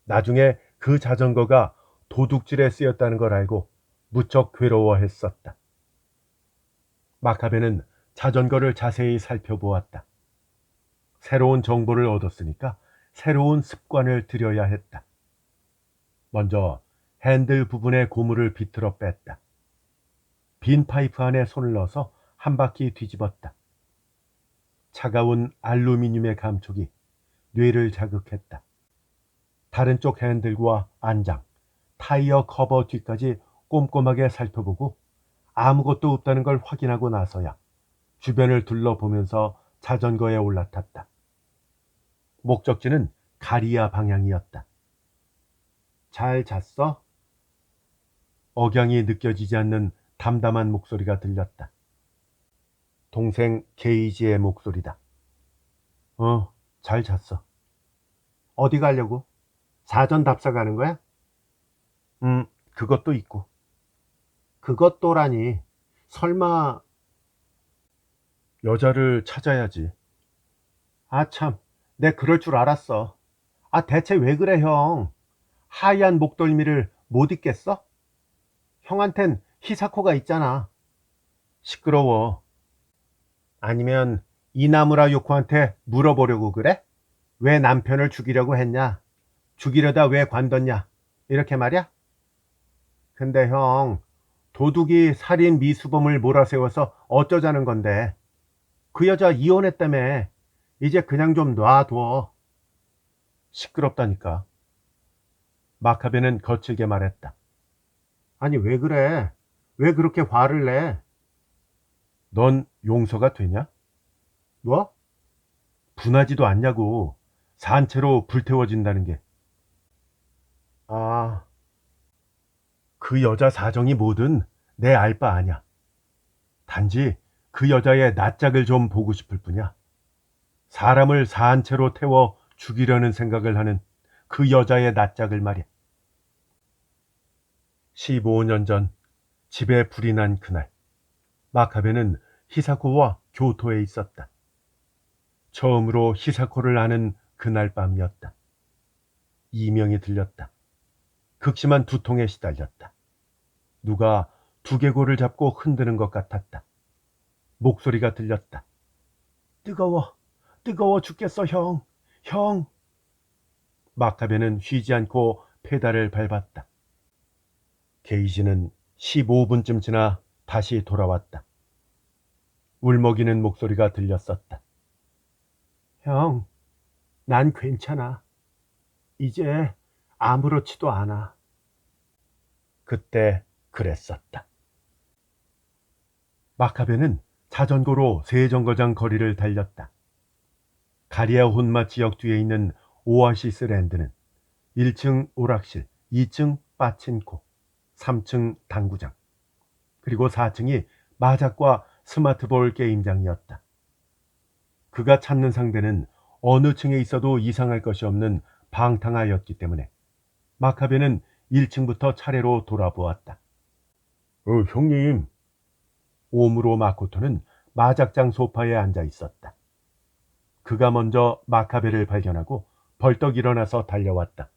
Speaker 1: 나중에 그 자전거가 도둑질에 쓰였다는 걸 알고 무척 괴로워했었다. 마카베는 자전거를 자세히 살펴보았다. 새로운 정보를 얻었으니까 새로운 습관을 들여야 했다. 먼저 핸들 부분의 고무를 비틀어 뺐다. 빈 파이프 안에 손을 넣어서 한 바퀴 뒤집었다. 차가운 알루미늄의 감촉이 뇌를 자극했다. 다른 쪽 핸들과 안장, 타이어 커버 뒤까지 꼼꼼하게 살펴보고 아무것도 없다는 걸 확인하고 나서야 주변을 둘러보면서 자전거에 올라탔다. 목적지는 가리아 방향이었다. 잘 잤어? 억양이 느껴지지 않는 담담한 목소리가 들렸다. 동생 게이지의 목소리다. 잘 잤어. 어디 가려고? 사전 답사 가는 거야? 그것도 있고. 그것도라니. 설마 여자를 찾아야지. 아 참, 내 그럴 줄 알았어. 대체 왜 그래 형? 하얀 목덜미를 못 입겠어? 형한텐 히사코가 있잖아. 시끄러워. 아니면 이나무라 요코한테 물어보려고 그래? 왜 남편을 죽이려고 했냐? 죽이려다 왜 관뒀냐? 이렇게 말이야? 근데 형, 도둑이 살인 미수범을 몰아세워서 어쩌자는 건데. 그 여자 이혼했다며. 이제 그냥 좀 놔둬. 시끄럽다니까. 마카베는 거칠게 말했다. 아니 왜 그래? 왜 그렇게 화를 내? 넌 용서가 되냐? 뭐? 분하지도 않냐고. 산채로 불태워진다는 게. 아, 그 여자 사정이 뭐든 내 알 바 아냐. 단지 그 여자의 낯짝을 좀 보고 싶을 뿐이야. 사람을 산채로 태워 죽이려는 생각을 하는 그 여자의 낯짝을 말이야. 15년 전 집에 불이 난 그날, 마카베는 히사코와 교토에 있었다. 처음으로 히사코를 아는 그날 밤이었다. 이명이 들렸다. 극심한 두통에 시달렸다. 누가 두개골을 잡고 흔드는 것 같았다. 목소리가 들렸다. 뜨거워 죽겠어 형. 마카베는 쉬지 않고 페달을 밟았다. 게이지는 15분쯤 지나 다시 돌아왔다. 울먹이는 목소리가 들렸었다. 형, 난 괜찮아. 이제 아무렇지도 않아. 그때 그랬었다. 마카베는 자전거로 새 정거장 거리를 달렸다. 가리아 혼마 지역 뒤에 있는 오아시스 랜드는 1층 오락실, 2층 빠친코, 3층 당구장, 그리고 4층이 마작과 스마트볼 게임장이었다. 그가 찾는 상대는 어느 층에 있어도 이상할 것이 없는 방탕하였기 때문에 마카베는 1층부터 차례로 돌아보았다. 형님. 오무로 마코토는 마작장 소파에 앉아 있었다. 그가 먼저 마카베를 발견하고 벌떡 일어나서 달려왔다.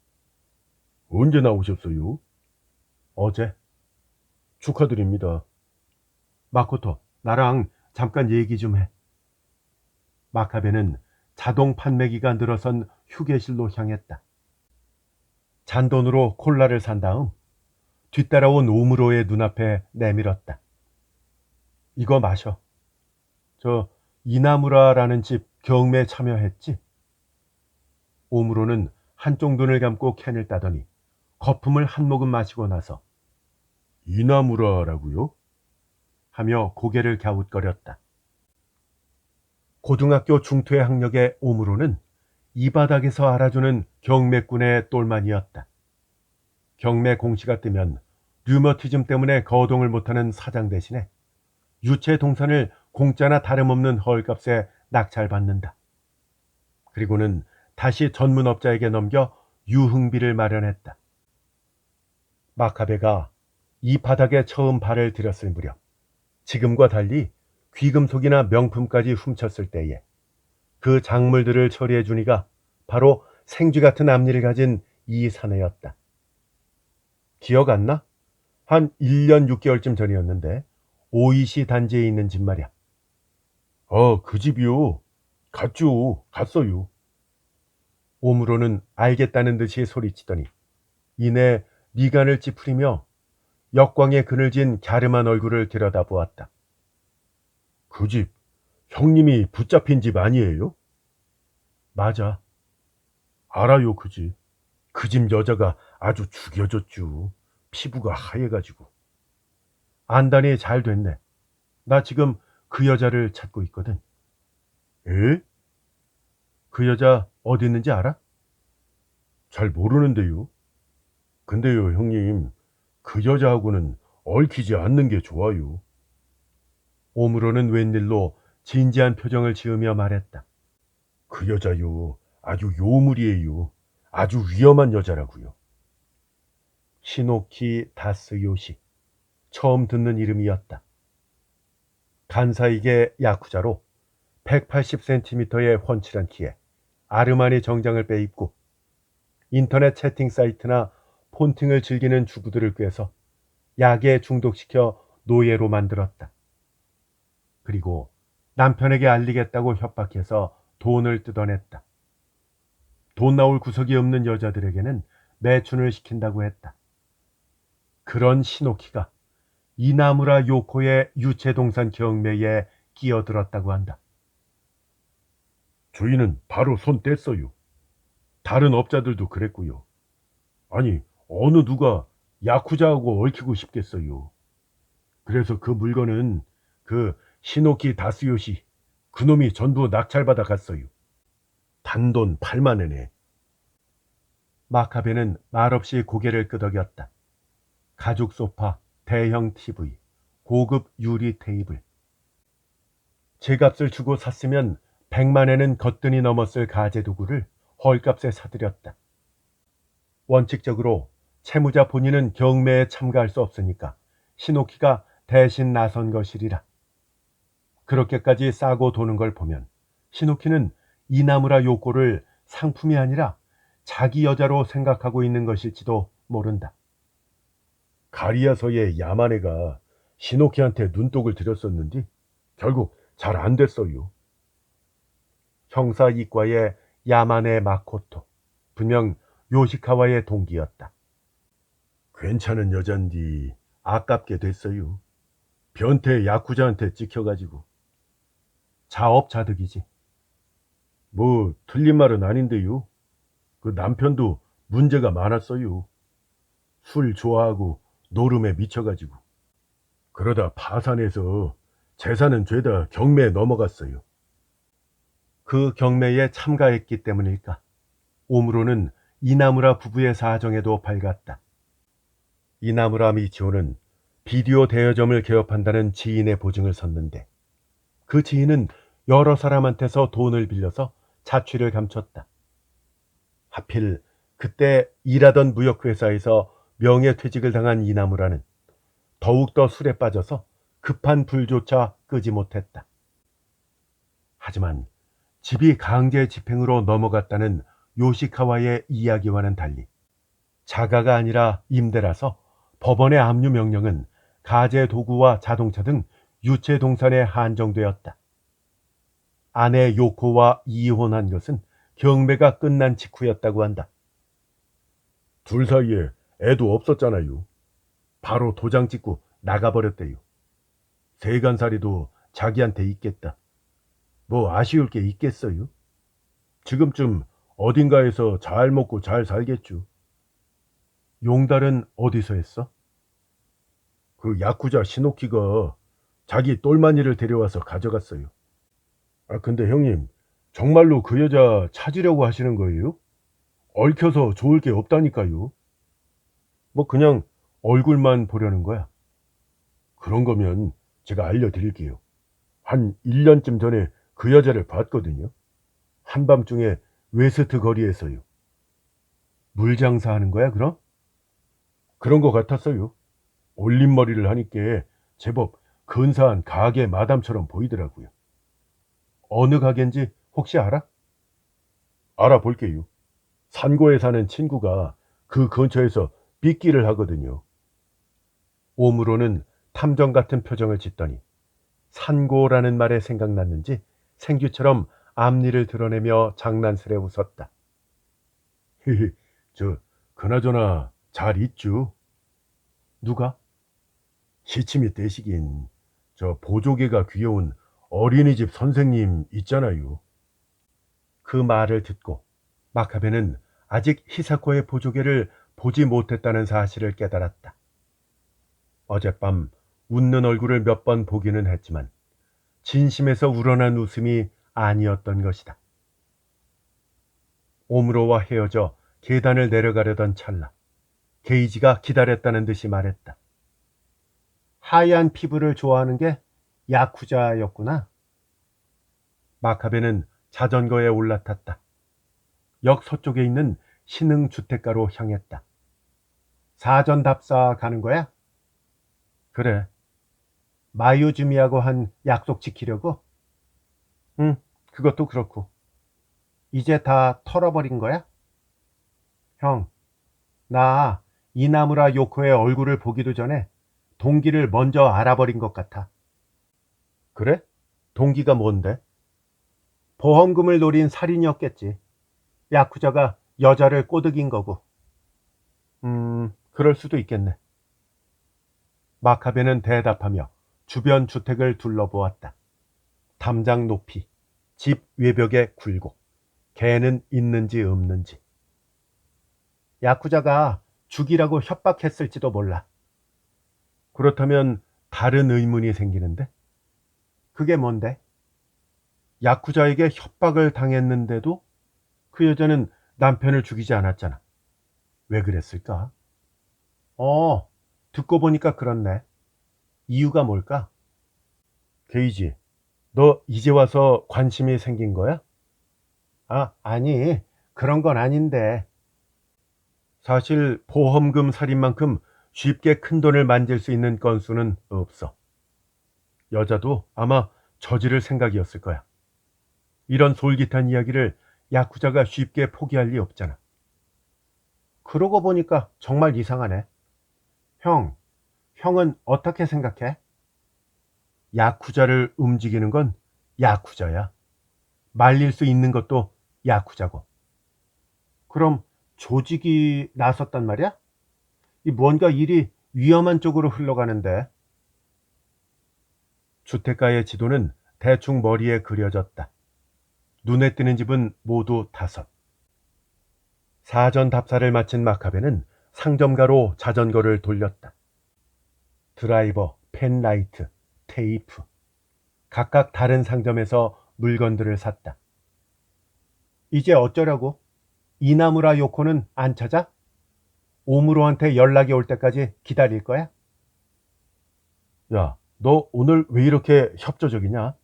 Speaker 1: 언제 나오셨어요? 어제. 축하드립니다. 마코토, 나랑 잠깐 얘기 좀 해. 마카베는 자동 판매기가 늘어선 휴게실로 향했다. 잔돈으로 콜라를 산 다음 뒤따라온 오무로의 눈앞에 내밀었다. 이거 마셔. 저 이나무라라는 집 경매에 참여했지? 오므로는 한쪽 눈을 감고 캔을 따더니 거품을 한 모금 마시고 나서 이나무라라고요? 하며 고개를 갸웃거렸다. 고등학교 중퇴 학력의 오므로는 이 바닥에서 알아주는 경매꾼의 똘만이었다. 경매 공시가 뜨면 류머티즘 때문에 거동을 못하는 사장 대신에 유체 동산을 공짜나 다름없는 헐값에 낙찰받는다. 그리고는 다시 전문업자에게 넘겨 유흥비를 마련했다. 마카베가 이 바닥에 처음 발을 들였을 무렵 지금과 달리 귀금속이나 명품까지 훔쳤을 때에 그 작물들을 처리해 주니가 바로 생쥐 같은 앞니를 가진 이 사내였다. 기억 안 나? 한 1년 6개월쯤 전이었는데 오이시 단지에 있는 집 말이야. 그 집이요. 갔죠. 갔어요. 오므로는 알겠다는 듯이 소리치더니 이내 미간을 찌푸리며 역광에 그늘진 갸름한 얼굴을 들여다보았다. 그 집, 형님이 붙잡힌 집 아니에요? 맞아. 알아요, 그 집. 그 집 여자가 아주 죽여졌죠. 피부가 하얘가지고. 안다니 잘 됐네. 나 지금 그 여자를 찾고 있거든. 에? 그 여자 어디 있는지 알아? 잘 모르는데요. 근데요, 형님, 그 여자하고는 얽히지 않는 게 좋아요. 오므로는 웬일로 진지한 표정을 지으며 말했다. 그 여자요, 아주 요물이에요. 아주 위험한 여자라고요. 시노키 다스요시. 처음 듣는 이름이었다. 간사이게 야쿠자로 180cm의 훤칠한 키에 아르마니 정장을 빼입고 인터넷 채팅 사이트나 폰팅을 즐기는 주부들을 꾀서 약에 중독시켜 노예로 만들었다. 그리고 남편에게 알리겠다고 협박해서 돈을 뜯어냈다. 돈 나올 구석이 없는 여자들에게는 매춘을 시킨다고 했다. 그런 시노키가 이나무라 요코의 유체동산 경매에 끼어들었다고 한다. 주인은 바로 손 뗐어요. 다른 업자들도 그랬고요. 아니, 어느 누가 야쿠자하고 얽히고 싶겠어요. 그래서 그 물건은 그 시노키 다스요시 그놈이 전부 낙찰받아 갔어요. 단돈 8만 엔에. 마카베는 말없이 고개를 끄덕였다. 가죽 소파, 대형 TV, 고급 유리 테이블. 제값을 주고 샀으면 100만 엔은 거뜬히 넘었을 가재 도구를 헐값에 사들였다. 원칙적으로 채무자 본인은 경매에 참가할 수 없으니까 시노키가 대신 나선 것이리라. 그렇게까지 싸고 도는 걸 보면 시노키는 이나무라 요코를 상품이 아니라 자기 여자로 생각하고 있는 것일지도 모른다. 가리아서의 야마네가 시노키한테 눈독을 들였었는데 결국 잘 안 됐어요. 형사 이과의 야마네 마코토, 분명 요시카와의 동기였다. 괜찮은 여잔디 아깝게 됐어요. 변태 야쿠자한테 찍혀가지고. 자업자득이지. 뭐 틀린 말은 아닌데요. 그 남편도 문제가 많았어요. 술 좋아하고 노름에 미쳐가지고. 그러다 파산해서 재산은 죄다 경매에 넘어갔어요. 그 경매에 참가했기 때문일까? 오므로는 이나무라 부부의 사정에도 밝았다. 이나무라 미치오는 비디오 대여점을 개업한다는 지인의 보증을 섰는데 그 지인은 여러 사람한테서 돈을 빌려서 자취를 감췄다. 하필 그때 일하던 무역회사에서 명예퇴직을 당한 이나무라는 더욱더 술에 빠져서 급한 불조차 끄지 못했다. 하지만 집이 강제 집행으로 넘어갔다는 요시카와의 이야기와는 달리 자가가 아니라 임대라서 법원의 압류 명령은 가재 도구와 자동차 등 유체 동산에 한정되었다. 아내 요코와 이혼한 것은 경매가 끝난 직후였다고 한다. 둘 사이에 애도 없었잖아요. 바로 도장 찍고 나가버렸대요. 세간살이도 자기한테 있겠다. 뭐 아쉬울 게 있겠어요? 지금쯤 어딘가에서 잘 먹고 잘 살겠죠. 용달은 어디서 했어? 그 야쿠자 시노키가 자기 똘마니를 데려와서 가져갔어요. 아, 근데 형님, 정말로 그 여자 찾으려고 하시는 거예요? 얽혀서 좋을 게 없다니까요. 뭐 그냥 얼굴만 보려는 거야. 그런 거면 제가 알려드릴게요. 한 1년쯤 전에 그 여자를 봤거든요. 한밤중에 웨스트 거리에서요. 물장사 하는 거야, 그럼? 그런 거 같았어요. 올림머리를 하니까 제법 근사한 가게 마담처럼 보이더라고요. 어느 가게인지 혹시 알아? 알아볼게요. 산고에 사는 친구가 그 근처에서 빗길을 하거든요. 오므로는 탐정 같은 표정을 짓더니 산고라는 말에 생각났는지 생쥐처럼 앞니를 드러내며 장난스레 웃었다. 히히, 저, 그나저나 잘 있쥬? 누가? 시침이 떼시긴 저 보조개가 귀여운 어린이집 선생님 있잖아요. 그 말을 듣고 마카베는 아직 히사코의 보조개를 보지 못했다는 사실을 깨달았다. 어젯밤 웃는 얼굴을 몇 번 보기는 했지만 진심에서 우러난 웃음이 아니었던 것이다. 오므로와 헤어져 계단을 내려가려던 찰나 게이지가 기다렸다는 듯이 말했다. 하얀 피부를 좋아하는 게 야쿠자였구나. 마카베는 자전거에 올라탔다. 역 서쪽에 있는 신흥주택가로 향했다. 사전 답사 가는 거야? 그래. 마유즈미하고 한 약속 지키려고? 응, 그것도 그렇고. 이제 다 털어버린 거야? 형, 나 이나무라 요코의 얼굴을 보기도 전에 동기를 먼저 알아버린 것 같아. 그래? 동기가 뭔데? 보험금을 노린 살인이었겠지. 야쿠자가 여자를 꼬드긴 거고. 그럴 수도 있겠네. 마카베는 대답하며 주변 주택을 둘러보았다. 담장 높이, 집 외벽의 굴곡, 개는 있는지 없는지. 야쿠자가 죽이라고 협박했을지도 몰라. 그렇다면 다른 의문이 생기는데? 그게 뭔데? 야쿠자에게 협박을 당했는데도 그 여자는 남편을 죽이지 않았잖아. 왜 그랬을까? 어, 듣고 보니까 그렇네. 이유가 뭘까? 게이지, 너 이제 와서 관심이 생긴 거야? 아, 아니, 그런 건 아닌데. 사실 보험금 살인만큼 쉽게 큰 돈을 만질 수 있는 건수는 없어. 여자도 아마 저지를 생각이었을 거야. 이런 솔깃한 이야기를 야쿠자가 쉽게 포기할 리 없잖아. 그러고 보니까 정말 이상하네. 형, 형은 어떻게 생각해? 야쿠자를 움직이는 건 야쿠자야. 말릴 수 있는 것도 야쿠자고. 그럼 조직이 나섰단 말이야? 이 뭔가 일이 위험한 쪽으로 흘러가는데. 주택가의 지도는 대충 머리에 그려졌다. 눈에 띄는 집은 모두 5. 사전 답사를 마친 마카베는 상점가로 자전거를 돌렸다. 드라이버, 펜라이트, 테이프. 각각 다른 상점에서 물건들을 샀다. 이제 어쩌려고? 이나무라 요코는 안 찾아? 오무로한테 연락이 올 때까지 기다릴 거야? 야, 너 오늘 왜 이렇게 협조적이냐?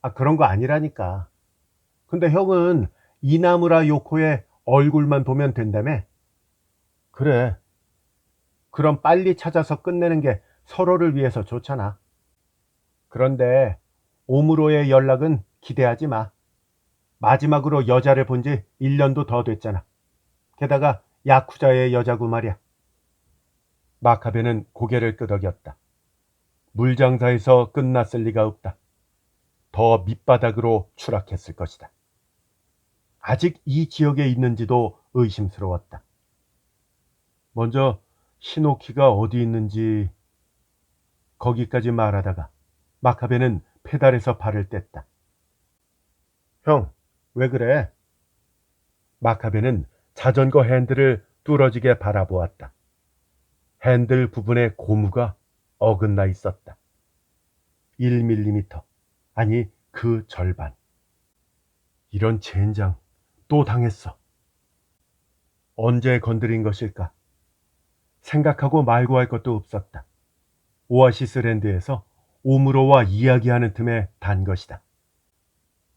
Speaker 1: 아, 그런 거 아니라니까. 근데 형은 이나무라 요코의 얼굴만 보면 된다며? 그래. 그럼 빨리 찾아서 끝내는 게 서로를 위해서 좋잖아. 그런데 오무로의 연락은 기대하지 마. 마지막으로 여자를 본 지 1년도 더 됐잖아. 게다가 야쿠자의 여자고 말이야. 마카베는 고개를 끄덕였다. 물장사에서 끝났을 리가 없다. 더 밑바닥으로 추락했을 것이다. 아직 이 지역에 있는지도 의심스러웠다. 먼저 시노키가 어디 있는지 거기까지 말하다가 마카베는 페달에서 발을 뗐다. 형, 왜 그래? 마카베는 자전거 핸들을 뚫어지게 바라보았다. 핸들 부분에 고무가 어긋나 있었다. 1mm, 아니 그 절반. 이런 젠장, 또 당했어. 언제 건드린 것일까? 생각하고 말고 할 것도 없었다. 오아시스 랜드에서 오므로와 이야기하는 틈에 단 것이다.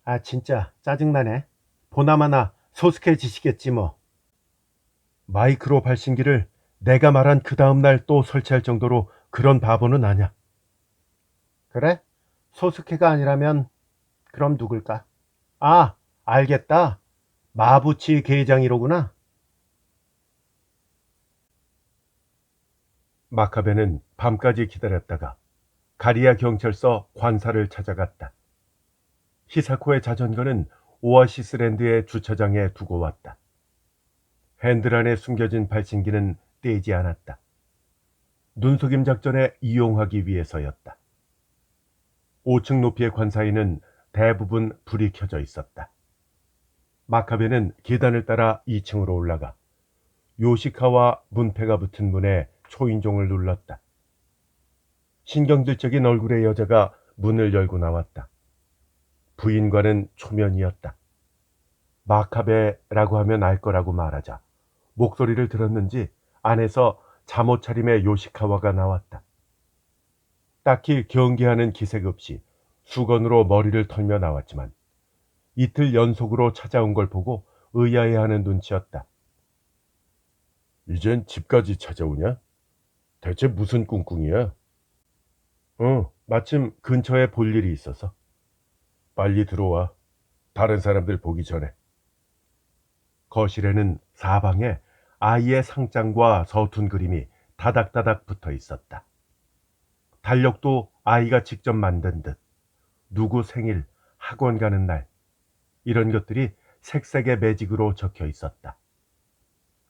Speaker 1: 아 진짜 짜증나네. 보나마나 소스케지시겠지 뭐. 마이크로 발신기를 내가 말한 그 다음날 또 설치할 정도로 그런 바보는 아냐. 그래? 소스케가 아니라면 그럼 누굴까? 아, 알겠다. 마부치 계장이로구나. 마카베는 밤까지 기다렸다가 가리아 경찰서 관사를 찾아갔다. 히사코의 자전거는 오아시스랜드의 주차장에 두고 왔다. 핸들 안에 숨겨진 발신기는 떼지 않았다. 눈속임 작전에 이용하기 위해서였다. 5층 높이의 관사에는 대부분 불이 켜져 있었다. 마카베는 계단을 따라 2층으로 올라가 요시카와 문패가 붙은 문에 초인종을 눌렀다. 신경질적인 얼굴의 여자가 문을 열고 나왔다. 부인과는 초면이었다. 마카베라고 하면 알 거라고 말하자 목소리를 들었는지 안에서 잠옷 차림의 요시카와가 나왔다. 딱히 경계하는 기색 없이 수건으로 머리를 털며 나왔지만 이틀 연속으로 찾아온 걸 보고 의아해하는 눈치였다. 이젠 집까지 찾아오냐? 대체 무슨 꿍꿍이야? 마침 근처에 볼 일이 있어서. 빨리 들어와. 다른 사람들 보기 전에. 거실에는 사방에 아이의 상장과 서툰 그림이 다닥다닥 붙어 있었다. 달력도 아이가 직접 만든 듯 누구 생일, 학원 가는 날 이런 것들이 색색의 매직으로 적혀 있었다.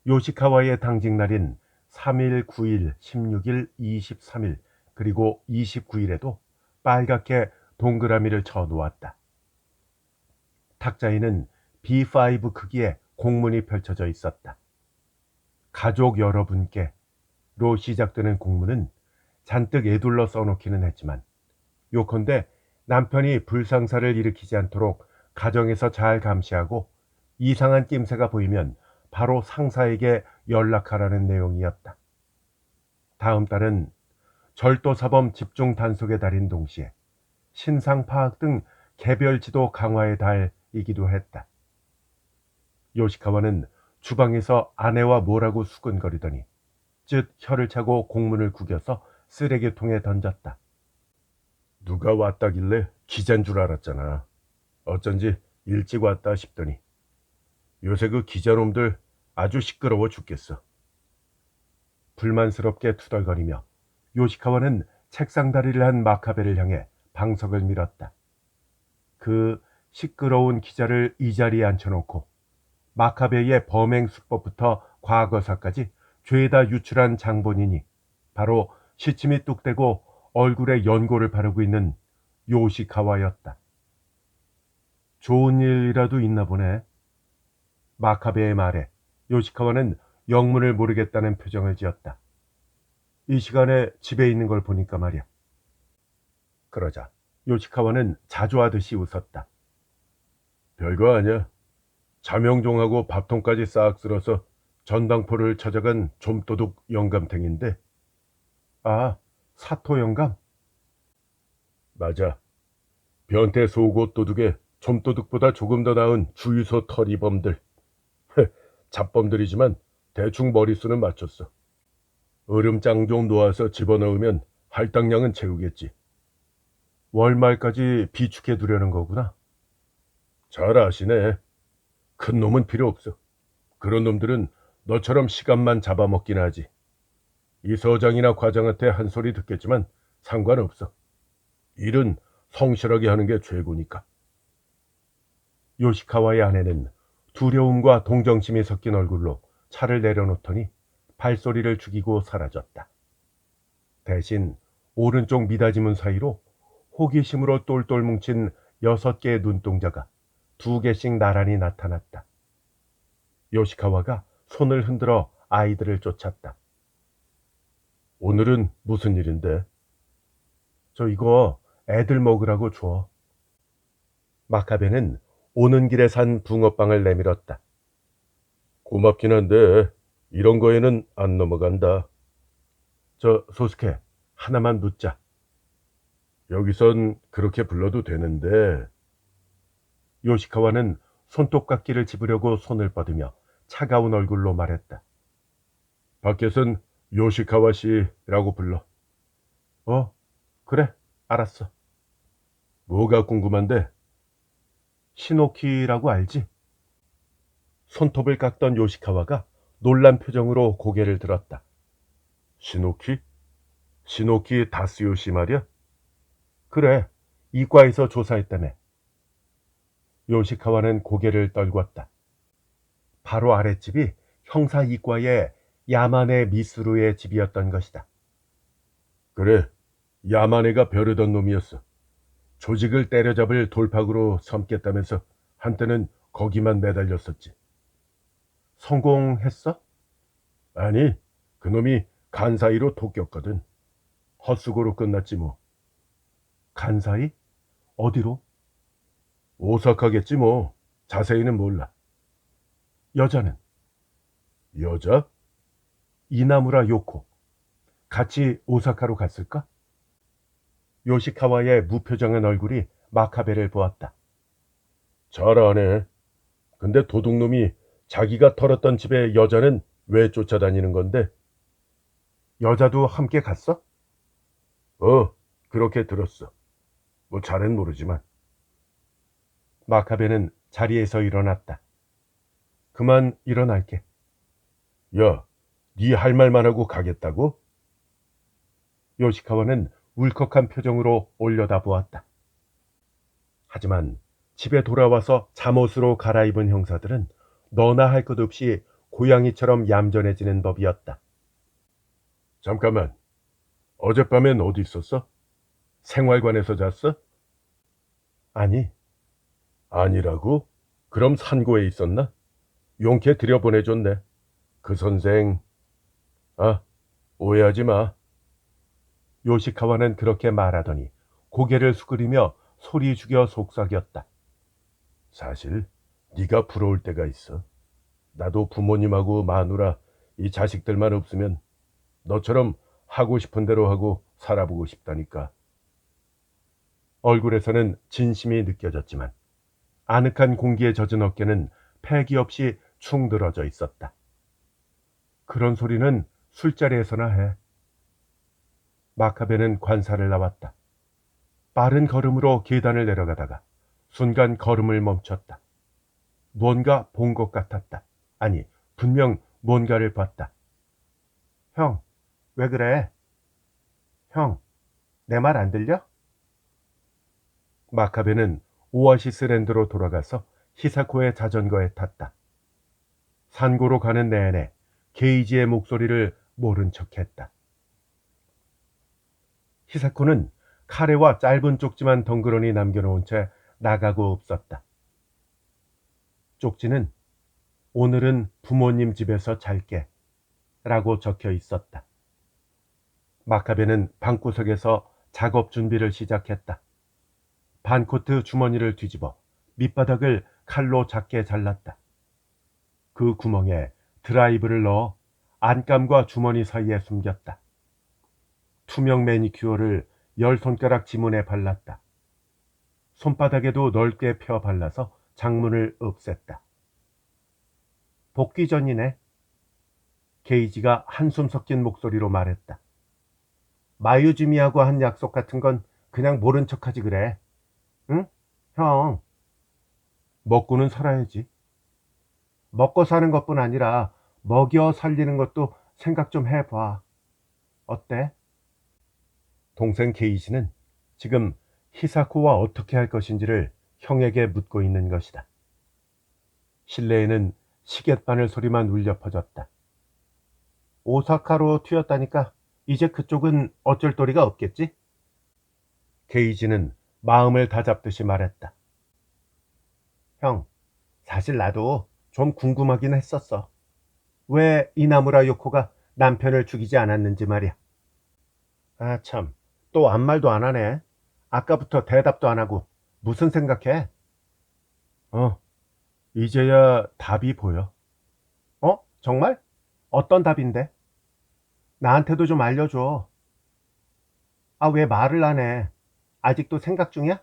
Speaker 1: 요시카와의 당직날인 3일, 9일, 16일, 23일 그리고 29일에도 빨갛게 동그라미를 쳐 놓았다. 탁자에는 B5 크기의 공문이 펼쳐져 있었다. 가족 여러분께로 시작되는 공문은 잔뜩 애둘러 써놓기는 했지만 요컨대 남편이 불상사를 일으키지 않도록 가정에서 잘 감시하고 이상한 낌새가 보이면 바로 상사에게 연락하라는 내용이었다. 다음 달은 절도사범 집중 단속의 달인 동시에 신상 파악 등 개별 지도 강화의 달이기도 했다. 요시카와는 주방에서 아내와 뭐라고 수근거리더니 쯧 혀를 차고 공문을 구겨서 쓰레기통에 던졌다. 누가 왔다길래 기자인 줄 알았잖아. 어쩐지 일찍 왔다 싶더니 요새 그 기자놈들 아주 시끄러워 죽겠어. 불만스럽게 투덜거리며 요시카와는 책상 다리를 한 마카베를 향해 방석을 밀었다. 그 시끄러운 기자를 이 자리에 앉혀놓고 마카베의 범행 수법부터 과거사까지 죄다 유출한 장본인이 바로 시침이 뚝대고 얼굴에 연고를 바르고 있는 요시카와였다. 좋은 일이라도 있나 보네. 마카베의 말에 요시카와는 영문을 모르겠다는 표정을 지었다. 이 시간에 집에 있는 걸 보니까 말이야. 그러자 요시카와는 자조하듯이 웃었다. 별거 아니야. 자명종하고 밥통까지 싹 쓸어서 전당포를 찾아간 좀도둑 영감탱인데. 아, 사토 영감? 맞아. 변태 속옷 도둑에 좀도둑보다 조금 더 나은 주유소 털이범들. 잡범들이지만 대충 머릿수는 맞췄어. 얼음장 좀 놓아서 집어넣으면 할당량은 채우겠지. 월말까지 비축해 두려는 거구나. 잘 아시네. 큰 놈은 필요 없어. 그런 놈들은 너처럼 시간만 잡아먹긴 하지. 이 서장이나 과장한테 한 소리 듣겠지만 상관없어. 일은 성실하게 하는 게 최고니까. 요시카와의 아내는 두려움과 동정심이 섞인 얼굴로 차를 내려놓더니 발소리를 죽이고 사라졌다. 대신 오른쪽 미닫이문 사이로 호기심으로 똘똘 뭉친 6개의 눈동자가 2개씩 나란히 나타났다. 요시카와가 손을 흔들어 아이들을 쫓았다. 오늘은 무슨 일인데? 저 이거 애들 먹으라고 줘. 마카베는 오는 길에 산 붕어빵을 내밀었다. 고맙긴 한데 이런 거에는 안 넘어간다. 저 소스케, 하나만 묻자. 여기선 그렇게 불러도 되는데. 요시카와는 손톱깎이를 집으려고 손을 뻗으며 차가운 얼굴로 말했다. 밖에선 요시카와 씨라고 불러. 그래, 알았어. 뭐가 궁금한데? 시노키라고 알지? 손톱을 깎던 요시카와가 놀란 표정으로 고개를 들었다. 시노키? 시노키 다스요시 말이야? 그래, 이과에서 조사했다며. 요시카와는 고개를 떨궜다. 바로 아랫집이 형사 이과의 야마네 미스루의 집이었던 것이다. 그래, 야마네가 벼르던 놈이었어. 조직을 때려잡을 돌팍으로 삼겠다면서 한때는 거기만 매달렸었지. 성공했어? 아니, 그놈이 간사이로 토꼈거든. 헛수고로 끝났지 뭐. 간사이? 어디로? 오사카겠지 뭐. 자세히는 몰라. 여자는? 여자? 이나무라 요코. 같이 오사카로 갔을까? 요시카와의 무표정한 얼굴이 마카베를 보았다. 잘 아네. 근데 도둑놈이 자기가 털었던 집에 여자는 왜 쫓아다니는 건데? 여자도 함께 갔어? 그렇게 들었어. 뭐 잘은 모르지만. 마카베는 자리에서 일어났다. 그만 일어날게. 야, 네 할 말만 하고 가겠다고? 요시카와는 울컥한 표정으로 올려다보았다. 하지만 집에 돌아와서 잠옷으로 갈아입은 형사들은 너나 할 것 없이 고양이처럼 얌전해지는 법이었다. 잠깐만, 어젯밤엔 어디 있었어? 생활관에서 잤어? 아니. 아니라고? 그럼 산고에 있었나? 용케 들여보내줬네. 그 선생. 오해하지 마. 요시카와는 그렇게 말하더니 고개를 숙이며 소리 죽여 속삭였다. 사실 네가 부러울 때가 있어. 나도 부모님하고 마누라 이 자식들만 없으면 너처럼 하고 싶은 대로 하고 살아보고 싶다니까. 얼굴에서는 진심이 느껴졌지만 아늑한 공기에 젖은 어깨는 패기 없이 충들어져 있었다. 그런 소리는 술자리에서나 해. 마카베는 관사를 나왔다. 빠른 걸음으로 계단을 내려가다가 순간 걸음을 멈췄다. 뭔가 본 것 같았다. 아니, 분명 뭔가를 봤다. 형, 왜 그래? 형, 내 말 안 들려? 마카베는 오아시스 랜드로 돌아가서 히사코의 자전거에 탔다. 산고로 가는 내내 게이지의 목소리를 모른 척했다. 히사코는 카레와 짧은 쪽지만 덩그러니 남겨놓은 채 나가고 없었다. 쪽지는 오늘은 부모님 집에서 잘게 라고 적혀 있었다. 마카베는 방구석에서 작업 준비를 시작했다. 반코트 주머니를 뒤집어 밑바닥을 칼로 작게 잘랐다. 그 구멍에 드라이브를 넣어 안감과 주머니 사이에 숨겼다. 투명 매니큐어를 10손가락 지문에 발랐다. 손바닥에도 넓게 펴 발라서 장문을 없앴다. 복귀 전이네. 게이지가 한숨 섞인 목소리로 말했다. 마유주미하고 한 약속 같은 건 그냥 모른 척하지 그래. 응? 형. 먹고는 살아야지. 먹고 사는 것뿐 아니라 먹여 살리는 것도 생각 좀 해봐. 어때? 동생 게이지는 지금 히사코와 어떻게 할 것인지를 형에게 묻고 있는 것이다. 실내에는 시계바늘 소리만 울려 퍼졌다. 오사카로 튀었다니까 이제 그쪽은 어쩔 도리가 없겠지? 게이지는 마음을 다잡듯이 말했다. 형, 사실 나도 좀 궁금하긴 했었어. 왜 이나무라 요코가 남편을 죽이지 않았는지 말이야. 아, 참. 또 아무 말도 안 하네. 아까부터 대답도 안 하고. 무슨 생각해? 어, 이제야 답이 보여. 어? 정말? 어떤 답인데? 나한테도 좀 알려줘. 아, 왜 말을 안 해? 아직도 생각 중이야?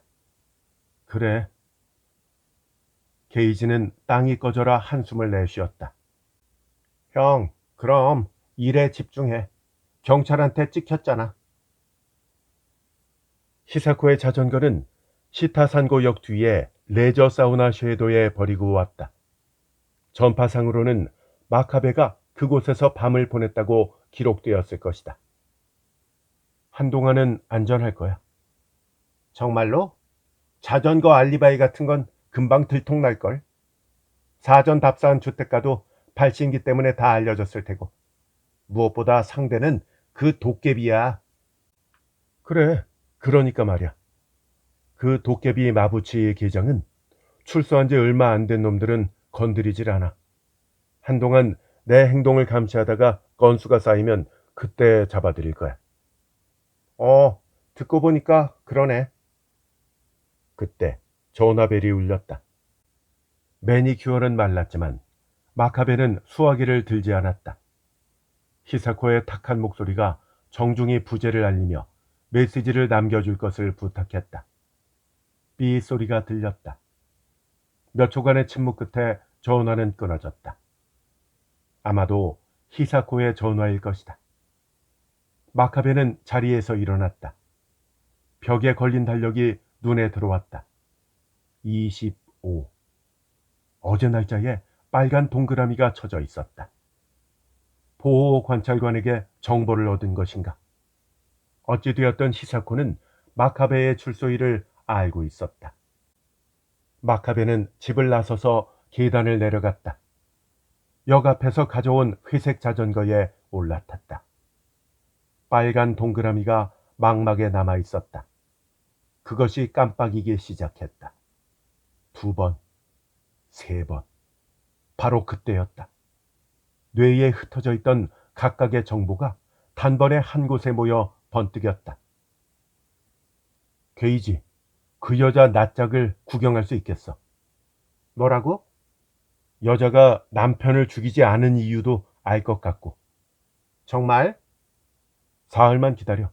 Speaker 1: 그래. 게이지는 땅이 꺼져라 한숨을 내쉬었다. 형, 그럼 일에 집중해. 경찰한테 찍혔잖아. 히사코의 자전거는 시타산고역 뒤에 레저 사우나 쉐도에 버리고 왔다. 전파상으로는 마카베가 그곳에서 밤을 보냈다고 기록되었을 것이다. 한동안은 안전할 거야. 정말로? 자전거 알리바이 같은 건 금방 들통날걸. 사전 답사한 주택가도 발신기 때문에 다 알려졌을 테고. 무엇보다 상대는 그 도깨비야. 그래, 그러니까 말이야. 그 도깨비 마부치 계장은 출소한 지 얼마 안 된 놈들은 건드리질 않아. 한동안 내 행동을 감시하다가 건수가 쌓이면 그때 잡아들일 거야. 듣고 보니까 그러네. 그때 전화벨이 울렸다. 매니큐어는 말랐지만 마카베는 수화기를 들지 않았다. 히사코의 탁한 목소리가 정중히 부재를 알리며 메시지를 남겨줄 것을 부탁했다. 삐 소리가 들렸다. 몇 초간의 침묵 끝에 전화는 끊어졌다. 아마도 히사코의 전화일 것이다. 마카베는 자리에서 일어났다. 벽에 걸린 달력이 눈에 들어왔다. 25. 어제 날짜에 빨간 동그라미가 쳐져 있었다. 보호 관찰관에게 정보를 얻은 것인가? 어찌 되었던 히사코는 마카베의 출소일을 알고 있었다. 마카베는 집을 나서서 계단을 내려갔다. 역 앞에서 가져온 회색 자전거에 올라탔다. 빨간 동그라미가 망막에 남아 있었다. 그것이 깜빡이기 시작했다. 2번, 3번. 바로 그때였다. 뇌에 흩어져 있던 각각의 정보가 단번에 한 곳에 모여 번뜩였다. 게이지, 그 여자 낯짝을 구경할 수 있겠어. 뭐라고? 여자가 남편을 죽이지 않은 이유도 알 것 같고. 정말? 사흘만 기다려.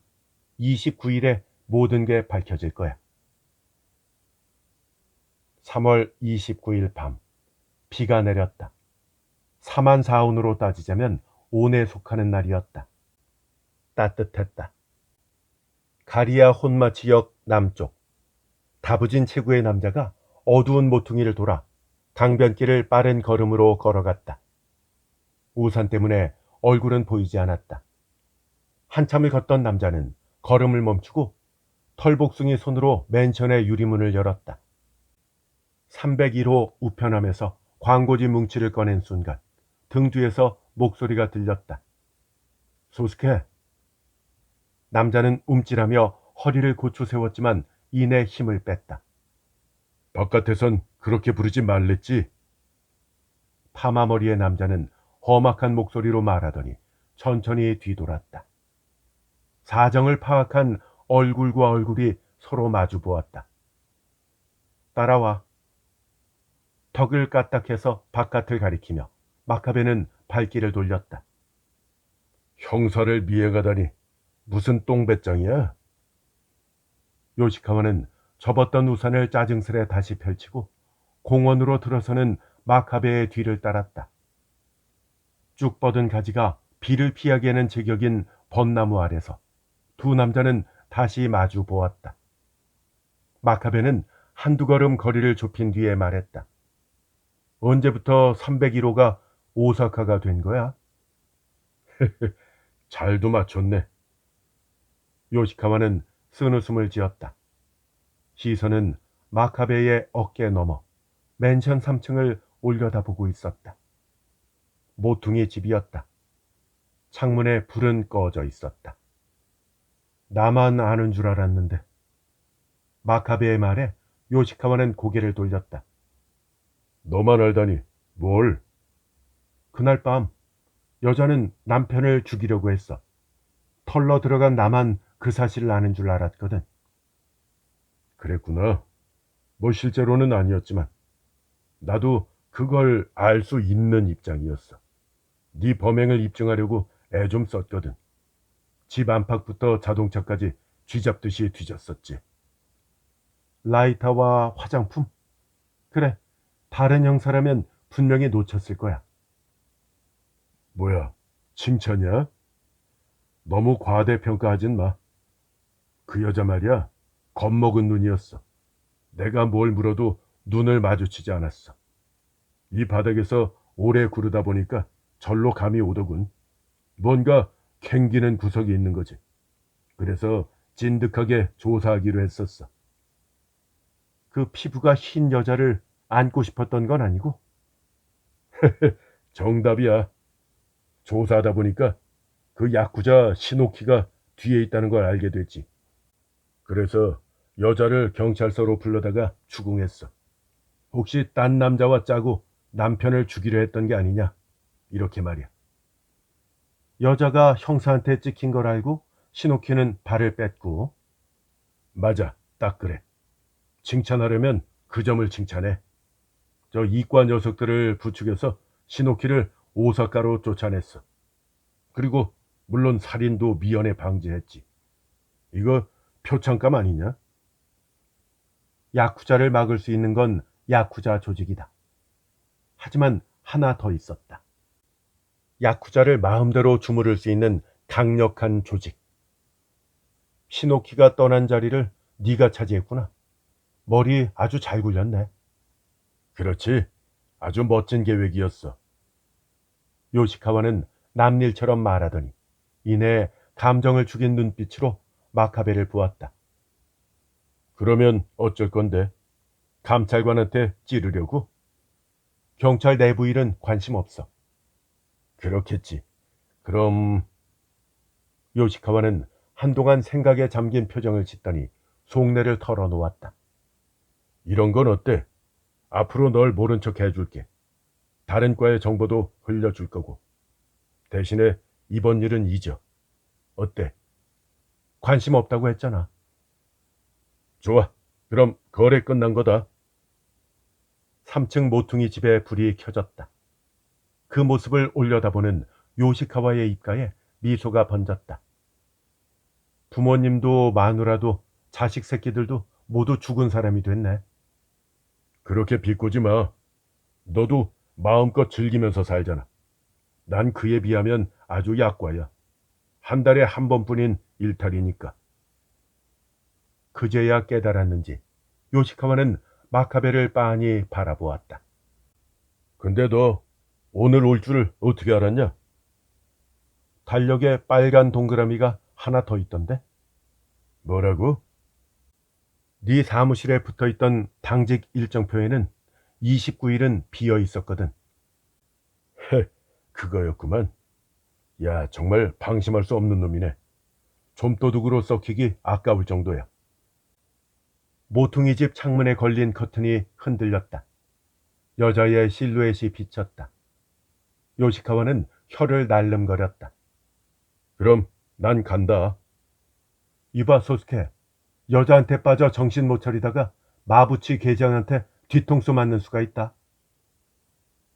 Speaker 1: 29일에 모든 게 밝혀질 거야. 3월 29일 밤, 비가 내렸다. 사만사온으로 따지자면 온에 속하는 날이었다. 따뜻했다. 가리아 혼마치역 남쪽, 다부진 체구의 남자가 어두운 모퉁이를 돌아 강변길을 빠른 걸음으로 걸어갔다. 우산 때문에 얼굴은 보이지 않았다. 한참을 걷던 남자는 걸음을 멈추고 털복숭이 손으로 맨션의 유리문을 열었다. 301호 우편함에서 광고지 뭉치를 꺼낸 순간 등 뒤에서 목소리가 들렸다. 소스케. 남자는 움찔하며 허리를 고추 세웠지만 이내 힘을 뺐다. 바깥에선 그렇게 부르지 말랬지. 파마머리의 남자는 험악한 목소리로 말하더니 천천히 뒤돌았다. 사정을 파악한 얼굴과 얼굴이 서로 마주 보았다. 따라와. 턱을 까딱해서 바깥을 가리키며 마카베는 발길을 돌렸다. 형사를 미행하다니 무슨 똥배짱이야? 요시카와는 접었던 우산을 짜증스레 다시 펼치고 공원으로 들어서는 마카베의 뒤를 따랐다. 쭉 뻗은 가지가 비를 피하기에는 제격인 벚나무 아래서 두 남자는 다시 마주 보았다. 마카베는 한두 걸음 거리를 좁힌 뒤에 말했다. 언제부터 301호가 오사카가 된 거야? 잘도 맞췄네. 요시카와는 쓴웃음을 지었다. 시선은 마카베의 어깨 너머 맨션 3층을 올려다보고 있었다. 모퉁이 집이었다. 창문에 불은 꺼져 있었다. 나만 아는 줄 알았는데 마카베의 말에 요시카와는 고개를 돌렸다. 너만 알다니, 뭘? 그날 밤 여자는 남편을 죽이려고 했어. 털러 들어간 나만 그 사실을 아는 줄 알았거든. 그랬구나. 뭐 실제로는 아니었지만 나도 그걸 알 수 있는 입장이었어. 네 범행을 입증하려고 애 좀 썼거든. 집 안팎부터 자동차까지 쥐잡듯이 뒤졌었지. 라이터와 화장품? 그래, 다른 형사라면 분명히 놓쳤을 거야. 뭐야, 칭찬이야? 너무 과대평가하진 마. 그 여자 말이야, 겁먹은 눈이었어. 내가 뭘 물어도 눈을 마주치지 않았어. 이 바닥에서 오래 구르다 보니까 절로 감이 오더군. 뭔가 캥기는 구석이 있는 거지. 그래서 진득하게 조사하기로 했었어. 그 피부가 흰 여자를 안고 싶었던 건 아니고? 정답이야. 조사하다 보니까 그 야쿠자 시노키가 뒤에 있다는 걸 알게 됐지. 그래서 여자를 경찰서로 불러다가 추궁했어. 혹시 딴 남자와 짜고 남편을 죽이려 했던 게 아니냐? 이렇게 말이야. 여자가 형사한테 찍힌 걸 알고 시노키는 발을 뺐고, 맞아, 딱 그래. 칭찬하려면 그 점을 칭찬해. 저 이과 녀석들을 부추겨서 시노키를 오사카로 쫓아냈어. 그리고 물론 살인도 미연에 방지했지. 이거 표창감 아니냐? 야쿠자를 막을 수 있는 건 야쿠자 조직이다. 하지만 하나 더 있었다. 야쿠자를 마음대로 주무를 수 있는 강력한 조직. 시노키가 떠난 자리를 네가 차지했구나. 머리 아주 잘 굴렸네. 그렇지. 아주 멋진 계획이었어. 요시카와는 남일처럼 말하더니 이내 감정을 죽인 눈빛으로 마카베를 보았다. 그러면 어쩔 건데? 감찰관한테 찌르려고? 경찰 내부 일은 관심 없어. 그렇겠지. 그럼 요시카와는 한동안 생각에 잠긴 표정을 짓더니 속내를 털어놓았다. 이런 건 어때? 앞으로 널 모른 척 해줄게. 다른 과의 정보도 흘려줄 거고. 대신에 이번 일은 잊어. 어때? 관심 없다고 했잖아. 좋아. 그럼 거래 끝난 거다. 3층 모퉁이 집에 불이 켜졌다. 그 모습을 올려다보는 요시카와의 입가에 미소가 번졌다. 부모님도 마누라도 자식 새끼들도 모두 죽은 사람이 됐네. 그렇게 비꼬지 마. 너도 마음껏 즐기면서 살잖아. 난 그에 비하면 아주 약과야. 한 달에 한 번뿐인 일탈이니까. 그제야 깨달았는지 요시카와는 마카베를 빤히 바라보았다. 근데 너 오늘 올 줄 어떻게 알았냐? 달력에 빨간 동그라미가 하나 더 있던데? 뭐라고? 네 사무실에 붙어있던 당직 일정표에는 29일은 비어 있었거든. 헤, 그거였구만. 야, 정말 방심할 수 없는 놈이네. 좀도둑으로 썩히기 아까울 정도야. 모퉁이 집 창문에 걸린 커튼이 흔들렸다. 여자의 실루엣이 비쳤다. 요시카와는 혀를 날름거렸다. 그럼 난 간다. 이봐 소스케, 여자한테 빠져 정신 못 차리다가 마부치 계장한테 뒤통수 맞는 수가 있다.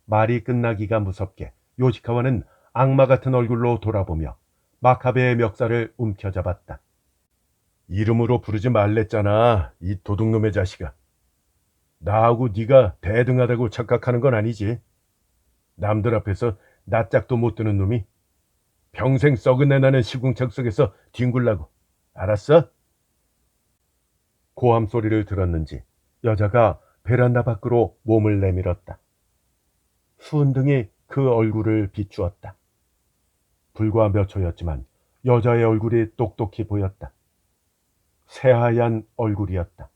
Speaker 1: 말이 끝나기가 무섭게 요시카와는 악마 같은 얼굴로 돌아보며 마카베의 멱살을 움켜잡았다. 이름으로 부르지 말랬잖아, 이 도둑놈의 자식아. 나하고 네가 대등하다고 착각하는 건 아니지. 남들 앞에서 낯짝도 못 드는 놈이 평생 썩은 내 나는 시궁창 속에서 뒹굴라고. 알았어? 고함 소리를 들었는지 여자가 베란다 밖으로 몸을 내밀었다. 수은등이 그 얼굴을 비추었다. 불과 몇 초였지만 여자의 얼굴이 똑똑히 보였다. 새하얀 얼굴이었다.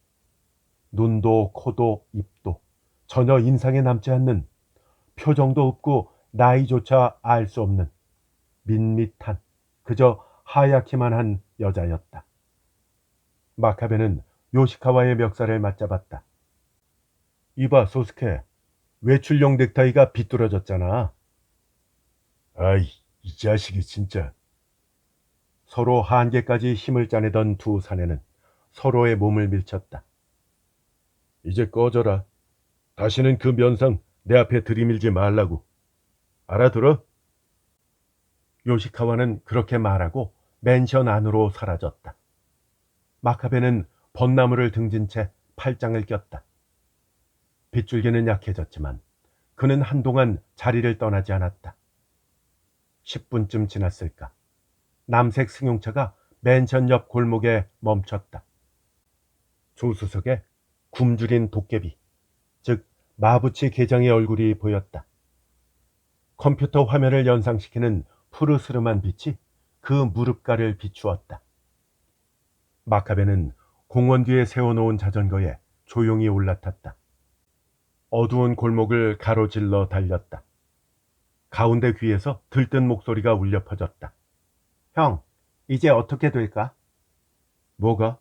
Speaker 1: 눈도 코도 입도 전혀 인상에 남지 않는, 표정도 없고 나이조차 알 수 없는 밋밋한, 그저 하얗기만 한 여자였다. 마카베는 요시카와의 멱살을 맞잡았다. 이봐, 소스케. 외출용 넥타이가 비뚤어졌잖아. 아이, 이 자식이 진짜. 서로 한계까지 힘을 짜내던 두 사내는 서로의 몸을 밀쳤다. 이제 꺼져라. 다시는 그 면상 내 앞에 들이밀지 말라고. 알아들어? 요시카와는 그렇게 말하고 맨션 안으로 사라졌다. 마카베는 벚나무를 등진 채 팔짱을 꼈다. 빗줄기는 약해졌지만 그는 한동안 자리를 떠나지 않았다. 10분쯤 지났을까. 남색 승용차가 맨션 옆 골목에 멈췄다. 조수석에 굶주린 도깨비, 즉 마부치 계장의 얼굴이 보였다. 컴퓨터 화면을 연상시키는 푸르스름한 빛이 그 무릎가를 비추었다. 마카베는 공원 뒤에 세워놓은 자전거에 조용히 올라탔다. 어두운 골목을 가로질러 달렸다. 가운데 귀에서 들뜬 목소리가 울려 퍼졌다. 형, 이제 어떻게 될까? 뭐가?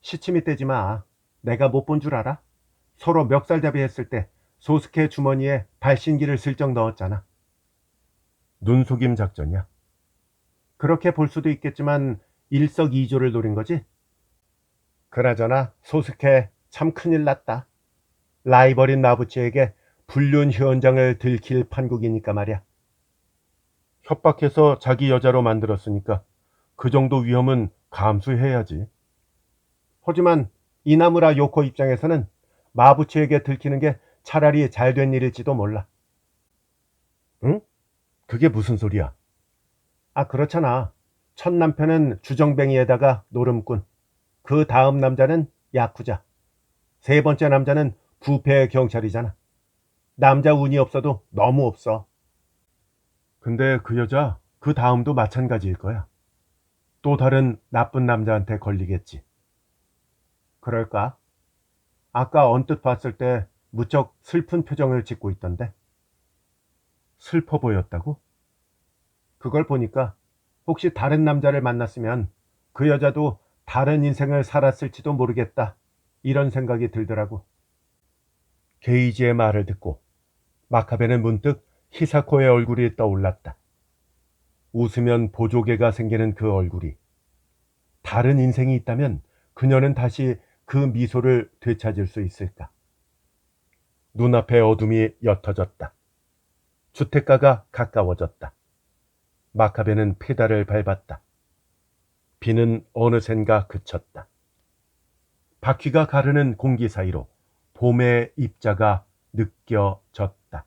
Speaker 1: 시침이 떼지 마. 내가 못 본 줄 알아? 서로 멱살잡이 했을 때 소스케 주머니에 발신기를 슬쩍 넣었잖아. 눈속임 작전이야. 그렇게 볼 수도 있겠지만 일석이조를 노린 거지? 그나저나 소스케 참 큰일 났다. 라이벌인 나부치에게 불륜 현장을 들킬 판국이니까 말이야. 협박해서 자기 여자로 만들었으니까 그 정도 위험은 감수해야지. 하지만 이나무라 요코 입장에서는 마부치에게 들키는 게 차라리 잘된 일일지도 몰라. 응? 그게 무슨 소리야? 아, 그렇잖아. 첫 남편은 주정뱅이에다가 노름꾼. 그 다음 남자는 야쿠자. 세 번째 남자는 부패 경찰이잖아. 남자 운이 없어도 너무 없어. 근데 그 여자 그 다음도 마찬가지일 거야. 또 다른 나쁜 남자한테 걸리겠지. 그럴까? 아까 언뜻 봤을 때 무척 슬픈 표정을 짓고 있던데. 슬퍼 보였다고? 그걸 보니까 혹시 다른 남자를 만났으면 그 여자도 다른 인생을 살았을지도 모르겠다. 이런 생각이 들더라고. 게이지의 말을 듣고 마카베는 문득 히사코의 얼굴이 떠올랐다. 웃으면 보조개가 생기는 그 얼굴이. 다른 인생이 있다면 그녀는 다시 그 미소를 되찾을 수 있을까? 눈앞의 어둠이 옅어졌다. 주택가가 가까워졌다. 마카베는 페달을 밟았다. 비는 어느샌가 그쳤다. 바퀴가 가르는 공기 사이로 봄의 입자가 느껴졌다.